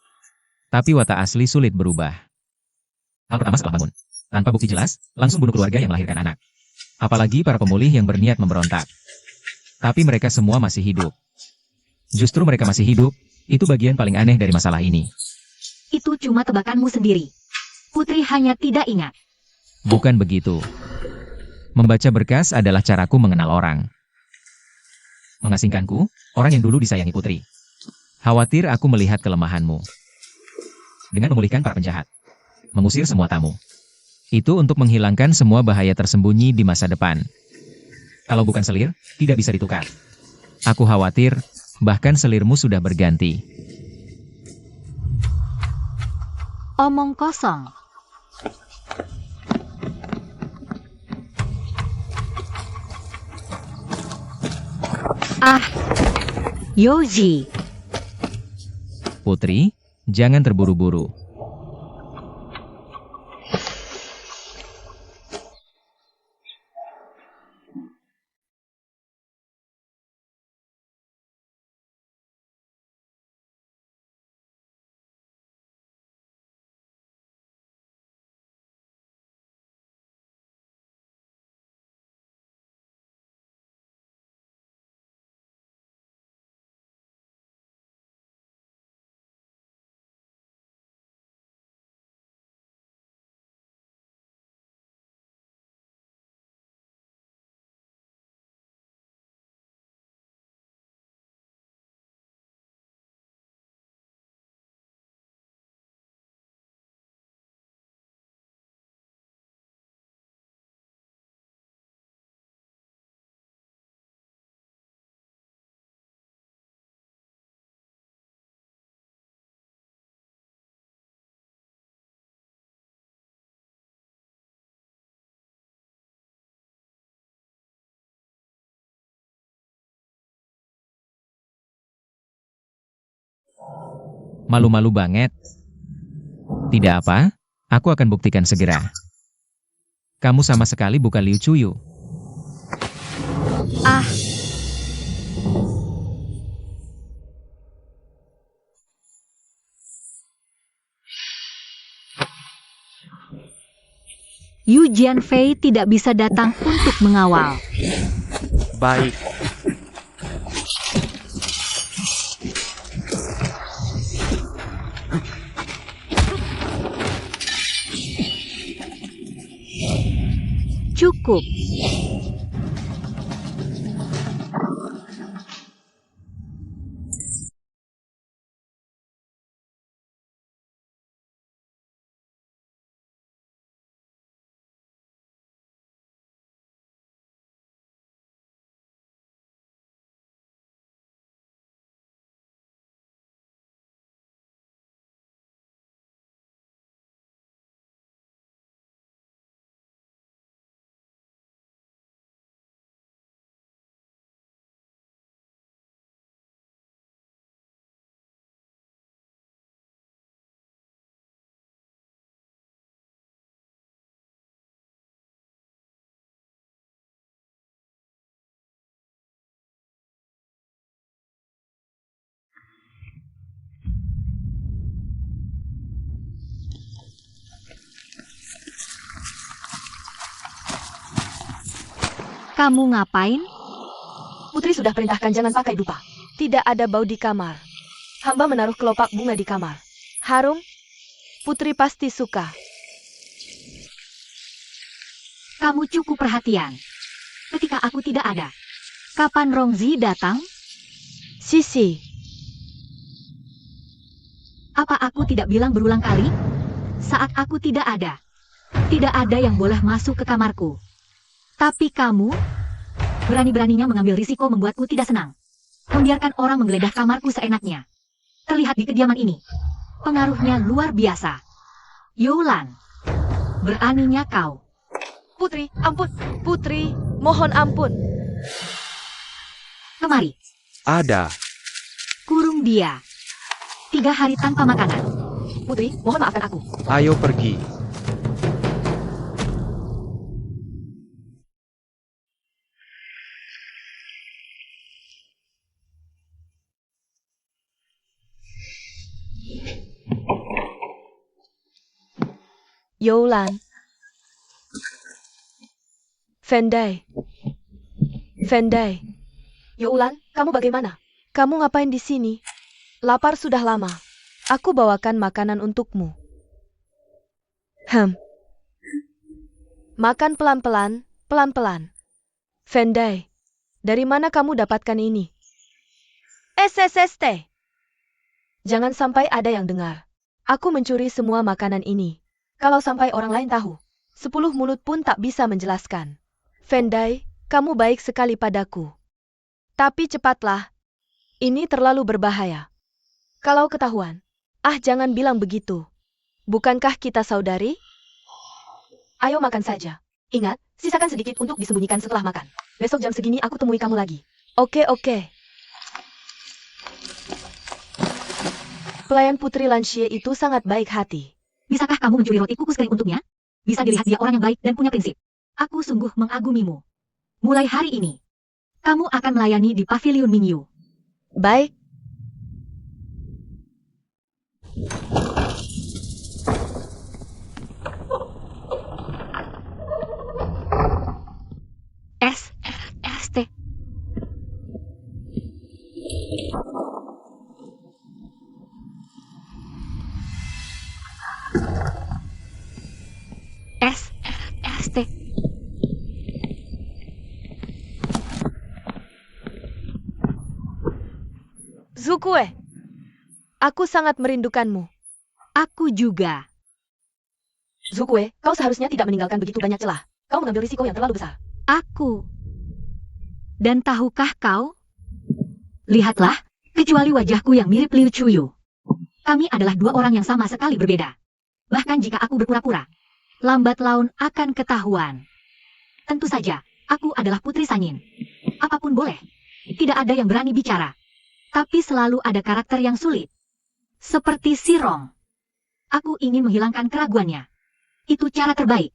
Tapi watak asli sulit berubah. Hal pertama setelah bangun. Tanpa bukti jelas, langsung bunuh keluarga yang melahirkan anak. Apalagi para pemulih yang berniat memberontak. Tapi mereka semua masih hidup. Justru mereka masih hidup, itu bagian paling aneh dari masalah ini. Itu cuma tebakanmu sendiri. Putri hanya tidak ingat. Bukan begitu. Membaca berkas adalah caraku mengenal orang. Mengasingkanku, orang yang dulu disayangi putri. Khawatir aku melihat kelemahanmu. Dengan memulihkan para penjahat. Mengusir semua tamu. Itu untuk menghilangkan semua bahaya tersembunyi di masa depan. Kalau bukan selir, tidak bisa ditukar. Aku khawatir, bahkan selirmu sudah berganti. Omong kosong. Ah, Yoji. Putri, jangan terburu-buru. Malu-malu banget. Tidak apa, aku akan buktikan segera. Kamu sama sekali bukan Liu Chuyu. Ah, Yu Jianfei tidak bisa datang untuk mengawal. Baik. Cukup. Kamu ngapain? Putri sudah perintahkan jangan pakai dupa. Tidak ada bau di kamar. Hamba menaruh kelopak bunga di kamar. Harum? Putri pasti suka. Kamu cukup perhatian. Ketika aku tidak ada. Kapan Rongzi datang? Sisi, Apa aku tidak bilang berulang kali? Saat aku tidak ada. Tidak ada yang boleh masuk ke kamarku. Tapi kamu berani-beraninya mengambil risiko membuatku tidak senang. Membiarkan orang menggeledah kamarku seenaknya. Terlihat di kediaman ini. Pengaruhnya luar biasa. Youlan, beraninya kau. Putri, ampun. Putri, mohon ampun. Kemari, Ada. kurung dia. 3 hari tanpa makanan. Putri, mohon maafkan aku. Ayo pergi. Youlan. Fendai. Fendai. Youlan, kamu bagaimana? Kamu ngapain di sini? Lapar sudah lama. Aku bawakan makanan untukmu. Makan pelan-pelan, pelan-pelan. Fendai, dari mana kamu dapatkan ini? SSST. Jangan sampai ada yang dengar. Aku mencuri semua makanan ini. Kalau sampai orang lain tahu, 10 mulut pun tak bisa menjelaskan. Vendai, kamu baik sekali padaku. Tapi cepatlah. Ini terlalu berbahaya. Kalau ketahuan, jangan bilang begitu. Bukankah kita saudari? Ayo makan saja. Ingat, sisakan sedikit untuk disembunyikan setelah makan. Besok jam segini aku temui kamu lagi. Oke. Pelayan Putri Lanxie itu sangat baik hati. Bisakah kamu mencuri roti kukus kering untuknya? Bisa dilihat dia orang yang baik dan punya prinsip. Aku sungguh mengagumimu. Mulai hari ini, kamu akan melayani di Pavilion Mingyu. Baik. SST. SST. Zukue, aku sangat merindukanmu. Aku juga. Zukue, kau seharusnya tidak meninggalkan begitu banyak celah. Kau mengambil risiko yang terlalu besar. Aku. Dan tahukah kau? Lihatlah, kecuali wajahku yang mirip Liu Chuyu. Kami adalah dua orang yang sama sekali berbeda. Bahkan jika aku berpura-pura, lambat laun akan ketahuan. Tentu saja, aku adalah Putri Sanyin. Apapun boleh. Tidak ada yang berani bicara. Tapi selalu ada karakter yang sulit. Seperti si Rong. Aku ingin menghilangkan keraguannya. Itu cara terbaik.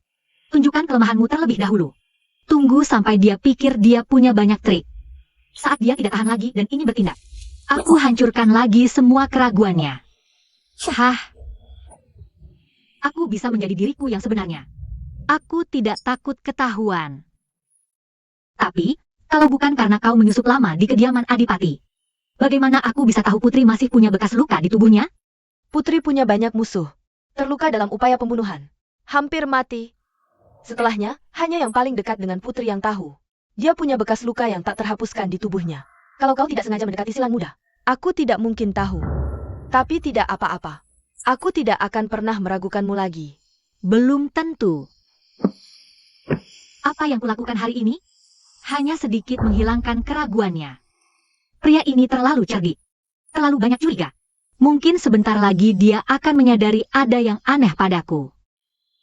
Tunjukkan kelemahanmu terlebih dahulu. Tunggu sampai dia pikir dia punya banyak trik. Saat dia tidak tahan lagi dan ingin bertindak, aku hancurkan lagi semua keraguannya. Aku bisa menjadi diriku yang sebenarnya. Aku tidak takut ketahuan. Tapi, kalau bukan karena kau menyusup lama di kediaman Adipati, bagaimana aku bisa tahu Putri masih punya bekas luka di tubuhnya? Putri punya banyak musuh. Terluka dalam upaya pembunuhan. Hampir mati. Setelahnya, hanya yang paling dekat dengan Putri yang tahu. Dia punya bekas luka yang tak terhapuskan di tubuhnya. Kalau kau tidak sengaja mendekati silang muda, aku tidak mungkin tahu. Tapi tidak apa-apa. Aku tidak akan pernah meragukanmu lagi. Belum tentu. Apa yang kulakukan hari ini? Hanya sedikit menghilangkan keraguannya. Pria ini terlalu cerdik. Terlalu banyak curiga. Mungkin sebentar lagi dia akan menyadari ada yang aneh padaku.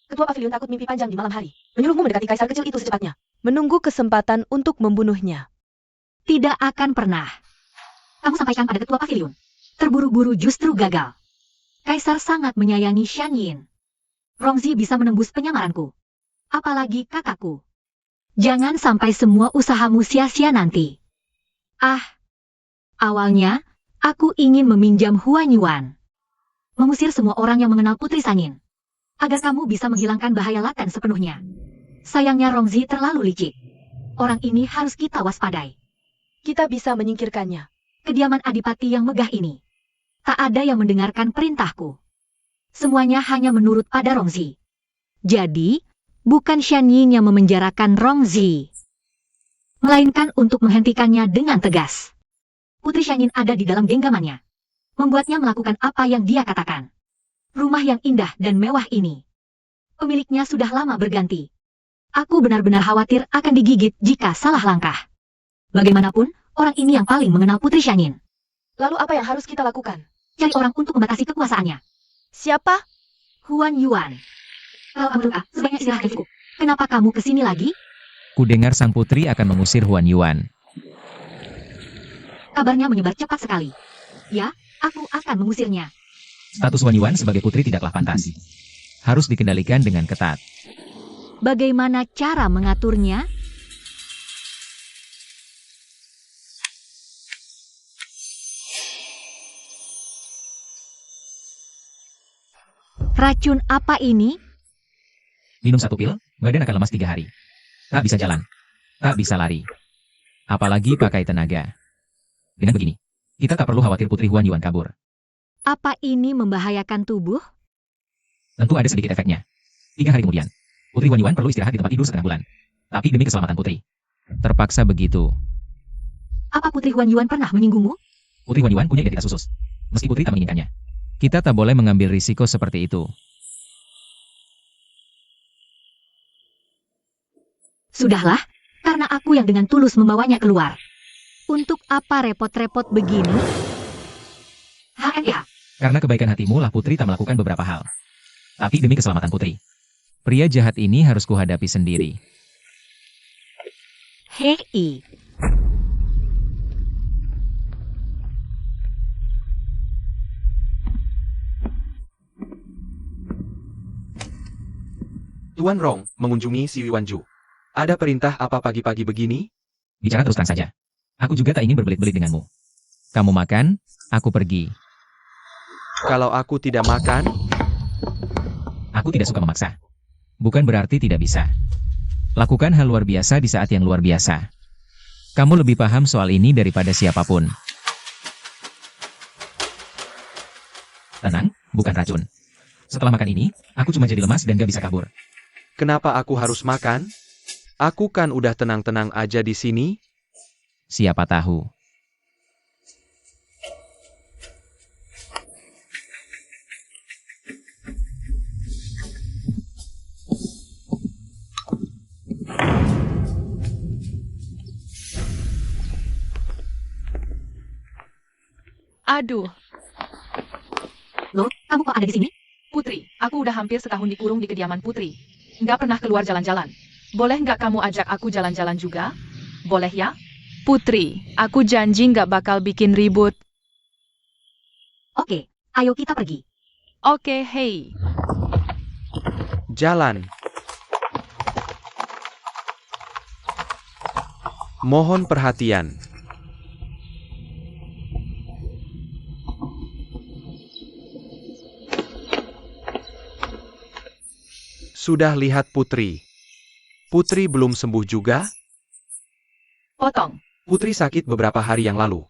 Ketua Pavilion takut mimpi panjang di malam hari. Menyuruhmu mendekati kaisar kecil itu secepatnya. Menunggu kesempatan untuk membunuhnya. Tidak akan pernah. Kamu sampaikan pada Ketua Pavilion. Terburu-buru justru gagal. Kaisar sangat menyayangi Shan Yin. Rongzi bisa menembus penyamaranku. Apalagi kakakku. Jangan sampai semua usahamu sia-sia nanti. Awalnya, aku ingin meminjam Huan Yuan. Mengusir semua orang yang mengenal Putri Sanyin. Agar kamu bisa menghilangkan bahaya laten sepenuhnya. Sayangnya Rongzi terlalu licik. Orang ini harus kita waspadai. Kita bisa menyingkirkannya. Kediaman Adipati yang megah ini. Tak ada yang mendengarkan perintahku. Semuanya hanya menurut pada Rongzi. Jadi, bukan Shan Yin yang memenjarakan Rongzi. Melainkan untuk menghentikannya dengan tegas. Putri Shan Yin ada di dalam genggamannya. Membuatnya melakukan apa yang dia katakan. Rumah yang indah dan mewah ini. Pemiliknya sudah lama berganti. Aku benar-benar khawatir akan digigit jika salah langkah. Bagaimanapun, orang ini yang paling mengenal Putri Shan Yin. Lalu apa yang harus kita lakukan? Cari orang untuk membatasi kekuasaannya. Siapa? Huan Yuan. Kalau kamu luka, sebaiknya istirahat yang cukup. Kenapa kamu kesini lagi? Kudengar sang putri akan mengusir Huan Yuan. Kabarnya menyebar cepat sekali. Ya, aku akan mengusirnya. Status Huan Yuan sebagai putri tidaklah pantas. Harus dikendalikan dengan ketat. Bagaimana cara mengaturnya? Racun apa ini? Minum 1 pil, badan akan lemas 3 hari. Tak bisa jalan. Tak bisa lari. Apalagi pakai tenaga. Dengan begini, kita tak perlu khawatir Putri Huan Yuan kabur. Apa ini membahayakan tubuh? Tentu ada sedikit efeknya. 3 hari kemudian, Putri Huan Yuan perlu istirahat di tempat tidur setengah bulan. Tapi demi keselamatan Putri. Terpaksa begitu. Apa Putri Huan Yuan pernah menyinggungmu? Putri Huan punya identitas khusus. Meski Putri tak menginginkannya. Kita tak boleh mengambil risiko seperti itu. Sudahlah, karena aku yang dengan tulus membawanya keluar. Untuk apa repot-repot begini? HNIH. Karena kebaikan hatimu lah Putri tak melakukan beberapa hal. Tapi demi keselamatan Putri. Pria jahat ini harus kuhadapi sendiri. Hei. Tuan Rong mengunjungi si Wiwanju. Ada perintah apa pagi-pagi begini? Bicara terus terang saja. Aku juga tak ingin berbelit-belit denganmu. Kamu makan, aku pergi. Kalau aku tidak makan, Aku tidak suka memaksa. Bukan berarti tidak bisa. Lakukan hal luar biasa di saat yang luar biasa. Kamu lebih paham soal ini daripada siapapun. Tenang, bukan racun. Setelah makan ini, aku cuma jadi lemas dan gak bisa kabur. kenapa aku harus makan? Aku kan udah tenang-tenang aja di sini. Siapa tahu. Aduh, Loh, kamu kok ada di sini? Putri, aku udah hampir setahun dikurung di kediaman Putri. Nggak pernah keluar jalan-jalan. Boleh nggak kamu ajak aku jalan-jalan juga? Boleh ya? Putri, aku janji nggak bakal bikin ribut. Oke, ayo kita pergi. Oke, hei. Jalan. Mohon perhatian. Sudah lihat Putri. Putri belum sembuh juga? Potong. Putri sakit beberapa hari yang lalu.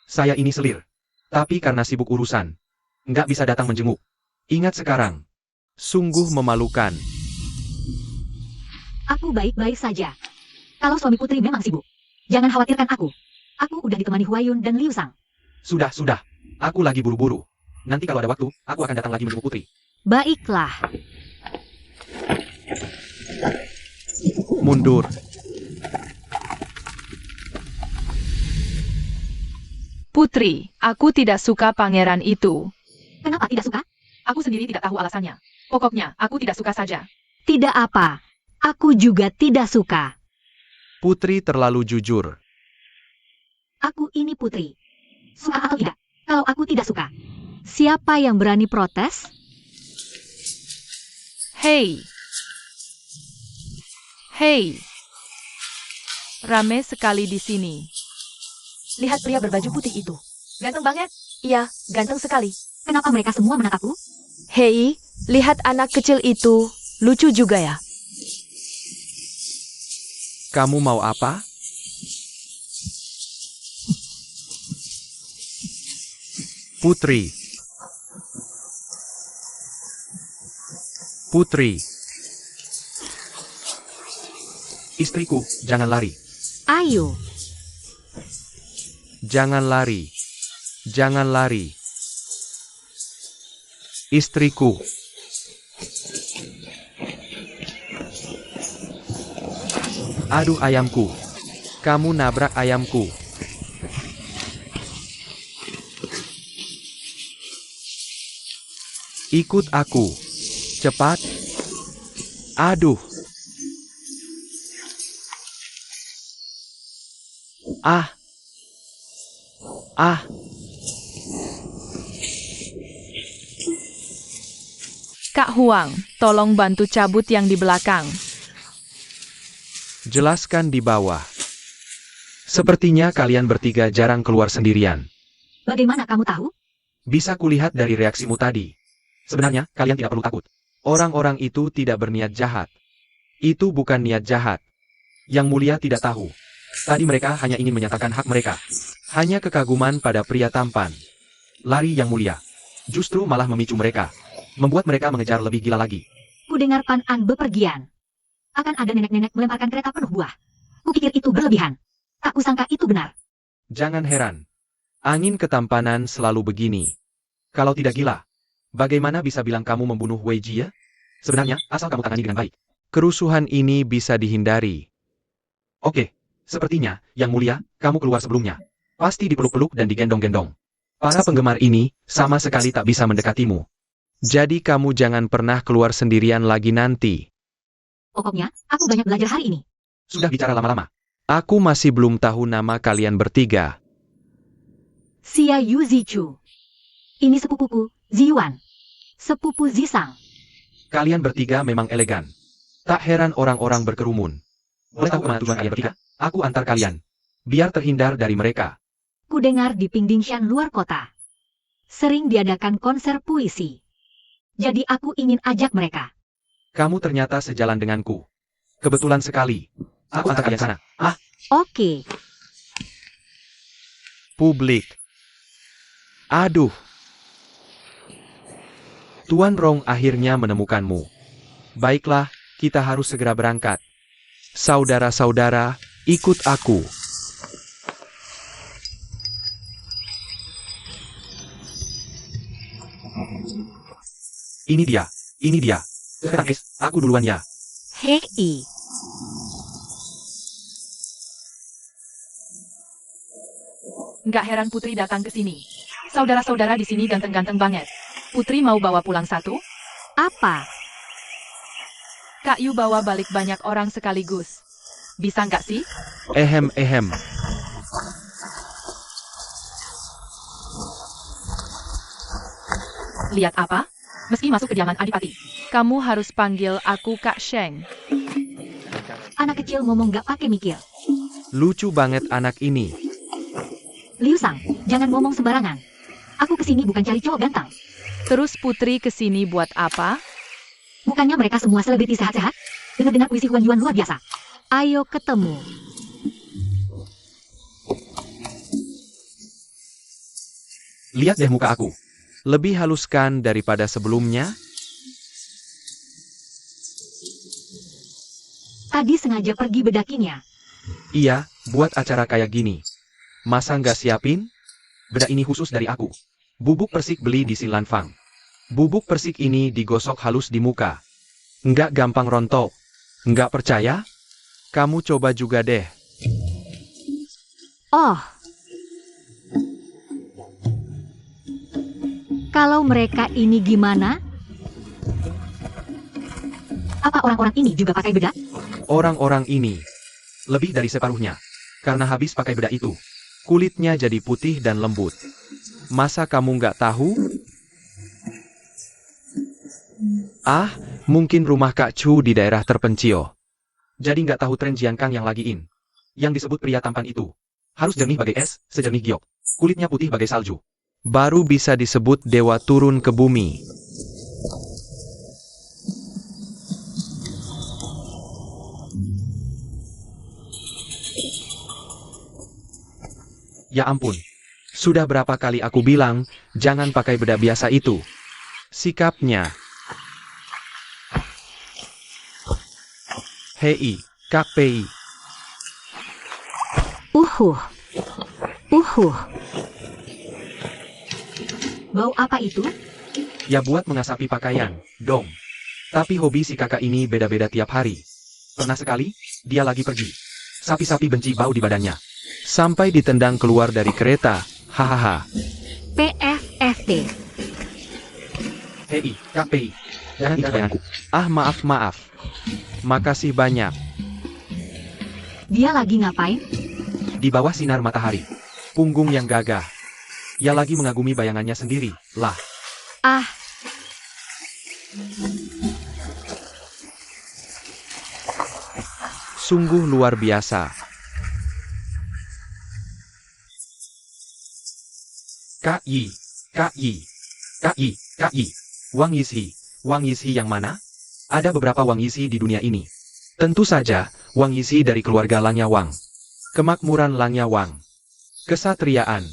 Saya ini selir. Tapi karena sibuk urusan, nggak bisa datang menjenguk. Ingat sekarang. Sungguh memalukan. Aku baik-baik saja. Kalau suami Putri memang sibuk, jangan khawatirkan aku. Aku udah ditemani Huayun dan Liu Sang. Sudah. Aku lagi buru-buru. Nanti kalau ada waktu, aku akan datang lagi menjenguk Putri. Baiklah. Mundur. Putri, aku tidak suka pangeran itu. Kenapa tidak suka? Aku sendiri tidak tahu alasannya. Pokoknya, aku tidak suka saja. Tidak apa. Aku juga tidak suka. Putri terlalu jujur. Aku ini Putri. Suka atau tidak? Kalau aku tidak suka. Siapa yang berani protes? Hei. Hei. Rame sekali di sini. Lihat pria berbaju putih itu. Ganteng banget. Iya, ganteng sekali. Kenapa mereka semua menatapku? Hei, lihat anak kecil itu. Lucu juga ya. Kamu mau apa? Putri. Putri. Istriku, jangan lari. Ayo. Jangan lari. Jangan lari. Istriku. Aduh ayamku. Kamu nabrak ayamku. Ikut aku. Cepat. Aduh. Ah. Ah. Kak Huang, tolong bantu cabut yang di belakang. Jelaskan di bawah. Sepertinya kalian bertiga jarang keluar sendirian. Bagaimana kamu tahu? Bisa kulihat dari reaksimu tadi. Sebenarnya, kalian tidak perlu takut. Orang-orang itu tidak berniat jahat. Itu bukan niat jahat. Yang mulia tidak tahu. Tadi mereka hanya ingin menyatakan hak mereka. Hanya kekaguman pada pria tampan. Lari yang mulia. Justru malah memicu mereka. Membuat mereka mengejar lebih gila lagi. Kudengar Pan An bepergian. Akan ada nenek-nenek melemparkan kereta penuh buah. Kupikir itu berlebihan. Tak kusangka itu benar. Jangan heran. Angin ketampanan selalu begini. Kalau tidak gila, bagaimana bisa bilang kamu membunuh Wei Jie? Sebenarnya, asal kamu tangani dengan baik, kerusuhan ini bisa dihindari. Oke, sepertinya, Yang Mulia, kamu keluar sebelumnya. Pasti dipeluk-peluk dan digendong-gendong. Para penggemar ini, sama sekali tak bisa mendekatimu. Jadi kamu jangan pernah keluar sendirian lagi nanti. Pokoknya, aku banyak belajar hari ini. Sudah bicara lama-lama. Aku masih belum tahu nama kalian bertiga. Xia Yu Zichu. Ini sepupuku, Ziyuan. Sepupu Zisang. Kalian bertiga memang elegan. Tak heran orang-orang berkerumun. Boleh tahu kemana tujuan kalian bertiga? Aku antar kalian. Biar terhindar dari mereka. Ku dengar di Pingdingshan luar kota. Sering diadakan konser puisi. Jadi aku ingin ajak mereka. Kamu ternyata sejalan denganku. Kebetulan sekali. Aku antar kalian sana. Oke. Publik. Aduh. Tuan Rong akhirnya menemukanmu. Baiklah, kita harus segera berangkat. Saudara-saudara, ikut aku. Ini dia, ini dia. Tangkis, aku duluan ya. Hei. Nggak heran Putri datang ke sini. Saudara-saudara di sini ganteng-ganteng banget. Putri mau bawa pulang satu? Apa? Kak Yu bawa balik banyak orang sekaligus. Bisa nggak sih? Ehem. Lihat apa? Meski masuk kediaman Adipati. Kamu harus panggil aku Kak Sheng. Anak kecil ngomong gak pakai mikir. Lucu banget anak ini. Liu Sang, jangan ngomong sembarangan. Aku kesini bukan cari cowok ganteng. Terus Putri kesini buat apa? Bukannya mereka semua selebriti sehat-sehat? Dengar-dengar puisi Huan Yuan luar biasa. Ayo ketemu. Lihat deh muka aku. Lebih haluskan daripada sebelumnya. Tadi sengaja pergi bedakinya. Iya, buat acara kayak gini. Masa nggak siapin? Bedak ini khusus dari aku. Bubuk persik beli di Silanfang. Bubuk persik ini digosok halus di muka. Nggak gampang rontok. Nggak percaya? Kamu coba juga deh. Oh. Kalau mereka ini gimana? Apa orang-orang ini juga pakai bedak? Orang-orang ini. Lebih dari separuhnya. Karena habis pakai bedak itu. Kulitnya jadi putih dan lembut. Masa kamu nggak tahu? Mungkin rumah Kak Chu di daerah terpencil. Jadi nggak tahu tren Jiankang yang lagi in. Yang disebut pria tampan itu. Harus jernih bagai es, sejernih giok. Kulitnya putih bagai salju. Baru bisa disebut dewa turun ke bumi. Ya ampun. Sudah berapa kali aku bilang, jangan pakai bedak biasa itu. Sikapnya. Hei, Kak Pei. Uhuh. Bau apa itu? Ya buat mengasapi pakaian, dong. Tapi hobi si kakak ini beda-beda tiap hari. Pernah sekali, dia lagi pergi. Sapi-sapi benci bau di badannya. Sampai ditendang keluar dari kereta. Hahaha. PFFT. Hei, Kak Pei. Jangan tinggalkan aku. Maaf. Makasih banyak. Dia lagi ngapain? Di bawah sinar matahari. Punggung yang gagah. Ia lagi mengagumi bayangannya sendiri, lah. Sungguh luar biasa. Kak Yi. Wang Yixi yang mana? Ada beberapa Wang Yixi di dunia ini. Tentu saja, Wang Yixi dari keluarga Langya Wang. Kemakmuran Langya Wang. Kesatriaan.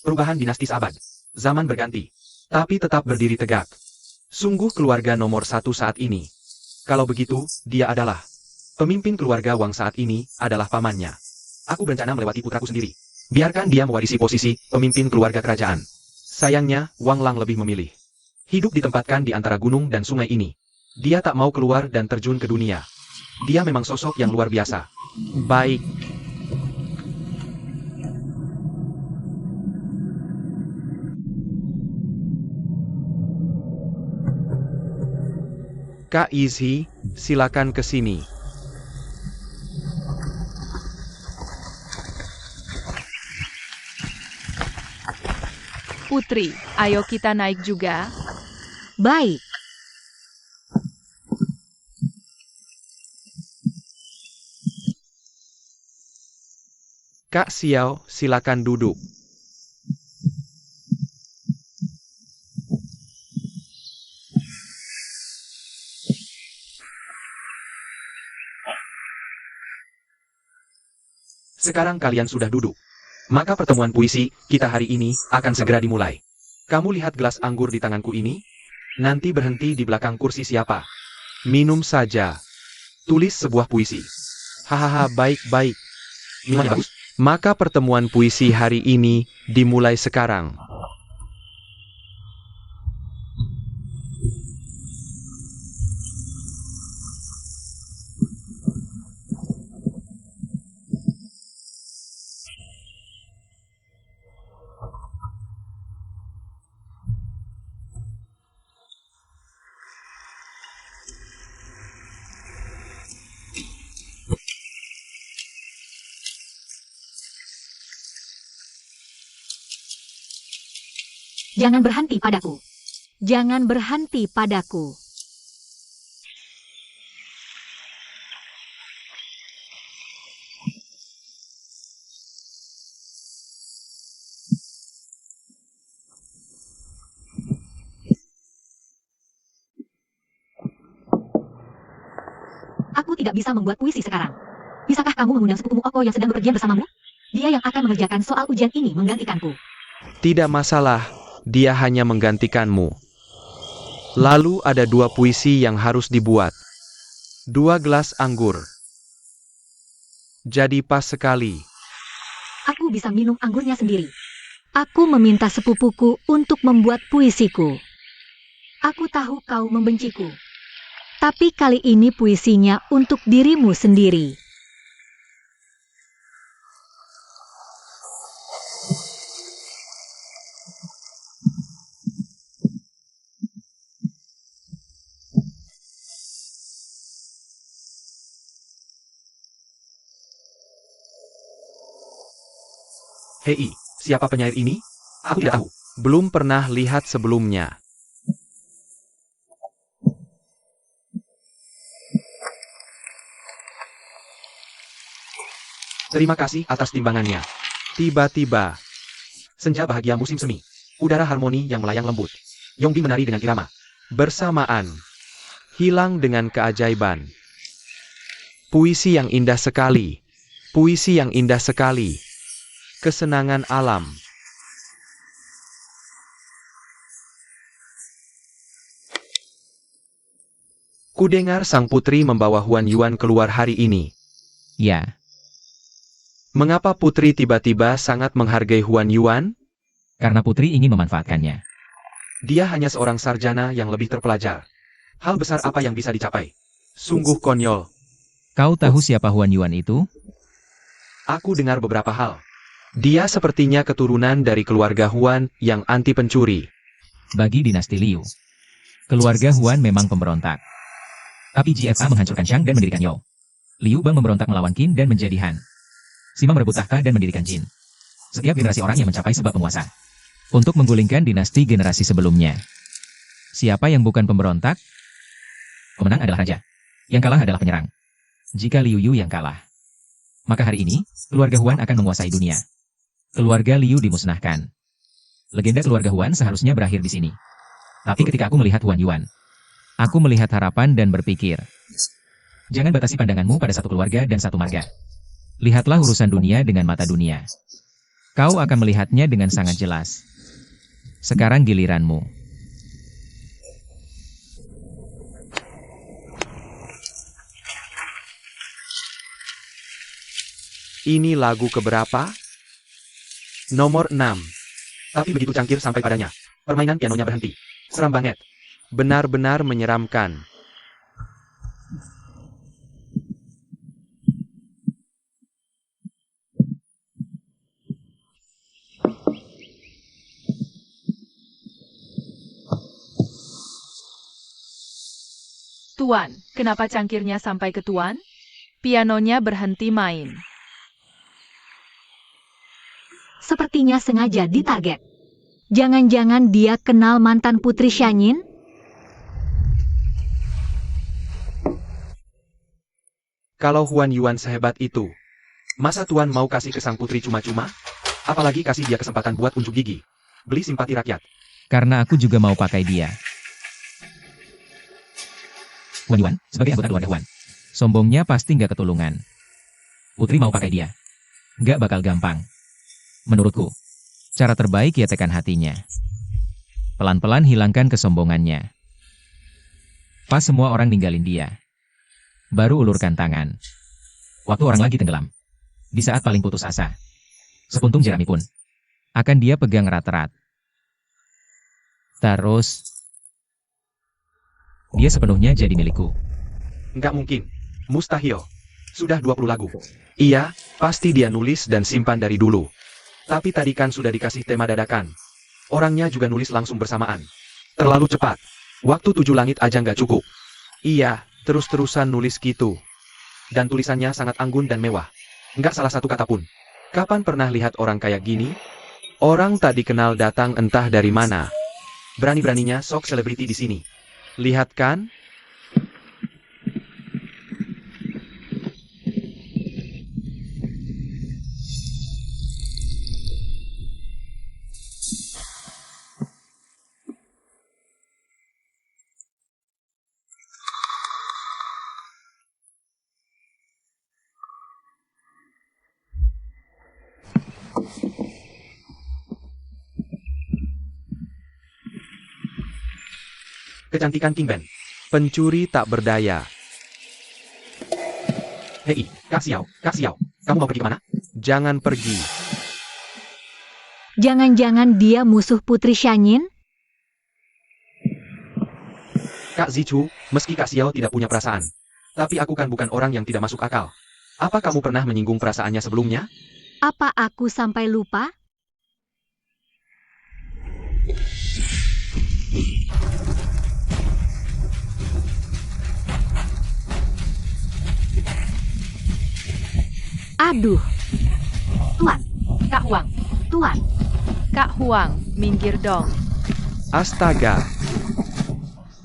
Perubahan dinasti abad. Zaman berganti. Tapi tetap berdiri tegak. Sungguh keluarga nomor satu saat ini. Kalau begitu, dia adalah pemimpin keluarga Wang saat ini adalah pamannya. Aku berencana melewati putraku sendiri. Biarkan dia mewarisi posisi pemimpin keluarga kerajaan. Sayangnya, Wang Lang lebih memilih hidup ditempatkan di antara gunung dan sungai ini. Dia tak mau keluar dan terjun ke dunia. Dia memang sosok yang luar biasa. Baik. Kak Izhi, silakan ke sini. Putri, ayo kita naik juga. Baik. Kak Xiao, silakan duduk. Sekarang kalian sudah duduk. Maka pertemuan puisi kita hari ini akan segera dimulai. Kamu lihat gelas anggur di tanganku ini? Nanti berhenti di belakang kursi siapa? Minum saja. Tulis sebuah puisi. Hahaha, baik-baik. Minumannya bagus? Maka pertemuan puisi hari ini dimulai sekarang. Jangan berhenti padaku. Jangan berhenti padaku. Aku tidak bisa membuat puisi sekarang. Bisakah kamu mengundang sepupumu Oko yang sedang bepergian bersamamu? Dia yang akan mengerjakan soal ujian ini menggantikanku. Tidak masalah, dia hanya menggantikanmu. Lalu ada 2 puisi yang harus dibuat. 2 gelas anggur. Jadi pas sekali. Aku bisa minum anggurnya sendiri. Aku meminta sepupuku untuk membuat puisiku. Aku tahu kau membenciku. Tapi kali ini puisinya untuk dirimu sendiri. Hei, siapa penyair ini? Aku tidak tahu. Belum pernah lihat sebelumnya. Terima kasih atas timbangannya. Tiba-tiba, Senja bahagia musim semi. Udara harmoni yang melayang lembut. Yongbi menari dengan irama. bersamaan, hilang dengan keajaiban. Puisi yang indah sekali. Puisi yang indah sekali. Kesenangan alam. Kudengar sang putri membawa Huan Yuan keluar hari ini. Ya, Mengapa putri tiba-tiba sangat menghargai Huan Yuan? karena putri ingin memanfaatkannya. Dia hanya seorang sarjana yang lebih terpelajar. Hal besar apa yang bisa dicapai? Sungguh konyol. Kau tahu siapa Huan Yuan itu? Aku dengar beberapa hal. Dia sepertinya keturunan dari keluarga Huan yang anti pencuri. Bagi dinasti Liu, keluarga Huan memang pemberontak. Tapi GFA menghancurkan Shang dan mendirikan Yao. Liu Bang memberontak melawan Qin dan menjadi Han. Sima merebut tahta dan mendirikan Jin. Setiap generasi orang yang mencapai sebab penguasa. Untuk menggulingkan dinasti generasi sebelumnya. Siapa yang bukan pemberontak? Pemenang adalah raja. Yang kalah adalah penyerang. Jika Liu Yu yang kalah, maka hari ini, keluarga Huan akan menguasai dunia. Keluarga Liu dimusnahkan. Legenda keluarga Huan seharusnya berakhir di sini. Tapi ketika aku melihat Huan Yuan, aku melihat harapan dan berpikir. Jangan batasi pandanganmu pada satu keluarga dan satu marga. Lihatlah urusan dunia dengan mata dunia. Kau akan melihatnya dengan sangat jelas. Sekarang giliranmu. Ini lagu keberapa? Nomor 6. Tapi begitu cangkir sampai padanya. Permainan pianonya berhenti. Seram banget. Benar-benar menyeramkan. Tuan, kenapa cangkirnya sampai ke Tuan? Pianonya berhenti main. Sepertinya sengaja ditarget. Jangan-jangan dia kenal mantan Putri Shanyin? Kalau Huan Yuan sehebat itu, masa Tuan mau kasih ke sang putri cuma-cuma? Apalagi kasih dia kesempatan buat unjuk gigi. Beli simpati rakyat. Karena aku juga mau pakai dia. Huan Yuan, sebagai anggota keluarga Huan. Sombongnya pasti nggak ketulungan. Putri mau pakai dia. Nggak bakal gampang. Menurutku, cara terbaik ya tekan hatinya. Pelan-pelan hilangkan kesombongannya. Pas semua orang ninggalin dia. Baru ulurkan tangan. Waktu orang lagi tenggelam. Di saat paling putus asa. Sepuntung jerami pun. Akan dia pegang erat-erat. Terus, Dia sepenuhnya jadi milikku. Nggak mungkin. Mustahil. Sudah 20 lagu. Iya, pasti dia nulis dan simpan dari dulu. Tapi tadi kan sudah dikasih tema dadakan. Orangnya juga nulis langsung bersamaan. Terlalu cepat. Waktu 7 langit aja nggak cukup. Iya, terus-terusan nulis gitu. Dan tulisannya sangat anggun dan mewah. Nggak salah satu kata pun. Kapan pernah lihat orang kayak gini? Orang tak dikenal datang entah dari mana. Berani-beraninya sok selebriti di sini. Lihat kan? Kecantikan King Ben. Pencuri tak berdaya. Hei, Kak Xiao, kamu mau pergi kemana? Jangan pergi. Jangan-jangan dia musuh Putri Shanyin? Kak Zichu, meski Kak Xiao tidak punya perasaan. Tapi aku kan bukan orang yang tidak masuk akal. Apa kamu pernah menyinggung perasaannya sebelumnya? Apa aku sampai lupa? Aduh, Tuan, Kak Huang, Tuan. Kak Huang, minggir dong. Astaga.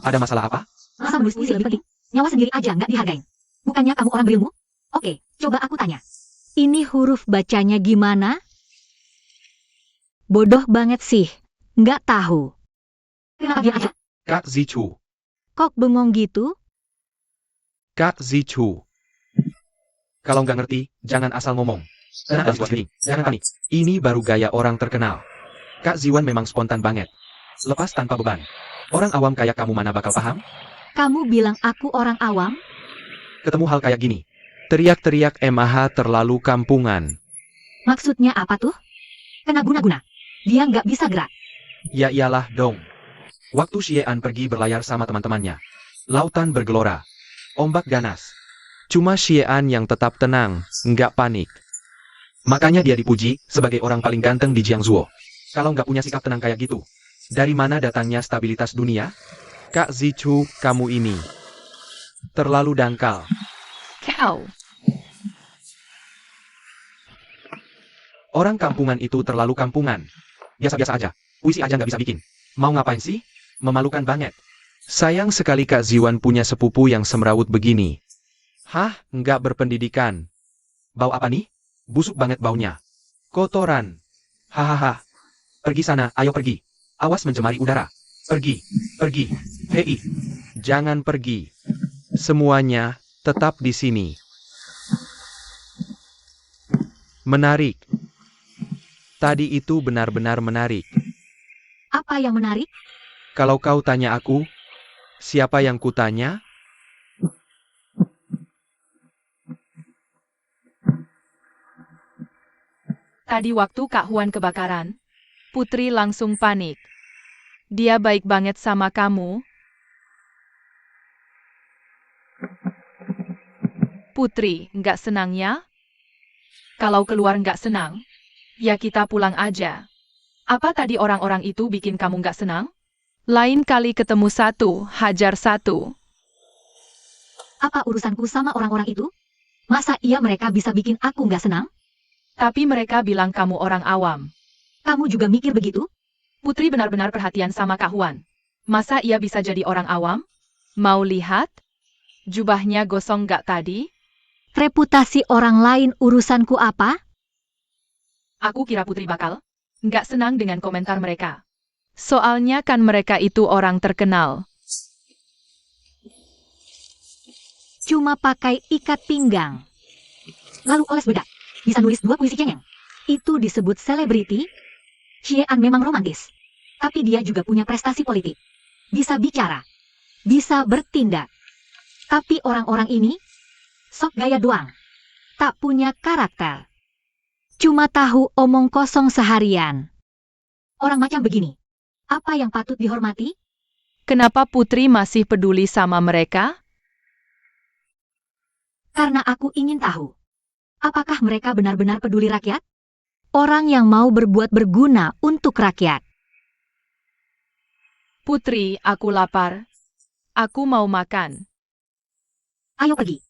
Ada masalah apa? Masa menulis puisi lebih penting? Nyawa sendiri aja nggak dihargain. Bukannya kamu orang berilmu? Oke, coba aku tanya. Ini huruf bacanya gimana? Bodoh banget sih. Nggak tahu. Kenapa dia aja? Kak Zichu. Kok bengong gitu? Kak Zichu. Kalau nggak ngerti, jangan asal ngomong. Tenang dan sendiri, jangan panik. Ini baru gaya orang terkenal. Kak Ziwan memang spontan banget. Lepas tanpa beban. Orang awam kayak kamu mana bakal paham? Kamu bilang aku orang awam? Ketemu hal kayak gini. Teriak-teriak MAH terlalu kampungan. Maksudnya apa tuh? Kena guna-guna. Dia nggak bisa gerak. Ya iyalah dong. Waktu Xiean pergi berlayar sama teman-temannya. Lautan bergelora. Ombak ganas. Cuma Xiean yang tetap tenang, nggak panik. Makanya dia dipuji sebagai orang paling ganteng di Jiangzuo. Kalau nggak punya sikap tenang kayak gitu, dari mana datangnya stabilitas dunia? Kak Zichu, kamu ini terlalu dangkal. Kau. Orang kampungan itu terlalu kampungan. Biasa-biasa aja, puisi aja nggak bisa bikin. Mau ngapain sih? Memalukan banget. Sayang sekali Kak Ziwan punya sepupu yang semrawut begini. Hah, nggak berpendidikan. Bau apa nih? Busuk banget baunya. Kotoran. Hahaha. Pergi sana, ayo pergi. Awas mencemari udara. Pergi, pergi. Hei, jangan pergi. Semuanya tetap di sini. Menarik. Tadi itu benar-benar menarik. Apa yang menarik? Kalau kau tanya aku, siapa yang kutanya? Tadi waktu Kak Huan kebakaran, Putri langsung panik. Dia baik banget sama kamu. Putri, nggak senang ya? Kalau keluar nggak senang, ya kita pulang aja. Apa tadi orang-orang itu bikin kamu nggak senang? Lain kali ketemu satu, hajar satu. Apa urusanku sama orang-orang itu? Masa iya mereka bisa bikin aku nggak senang? Tapi mereka bilang kamu orang awam. Kamu juga mikir begitu? Putri benar-benar perhatian sama Kak Huan. Masa ia bisa jadi orang awam? Mau lihat? Jubahnya gosong nggak tadi? Reputasi orang lain urusanku apa? Aku kira Putri bakal nggak senang dengan komentar mereka. Soalnya kan mereka itu orang terkenal. Cuma pakai ikat pinggang. Lalu oles bedak. Bisa nulis 2 puisi cengeng. Itu disebut selebriti? Xie-an memang romantis. Tapi dia juga punya prestasi politik. Bisa bicara. Bisa bertindak. Tapi orang-orang ini, sok gaya doang. Tak punya karakter. Cuma tahu omong kosong seharian. Orang macam begini. Apa yang patut dihormati? Kenapa Putri masih peduli sama mereka? Karena aku ingin tahu. Apakah mereka benar-benar peduli rakyat? Orang yang mau berbuat berguna untuk rakyat. Putri, aku lapar. Aku mau makan. Ayo pergi.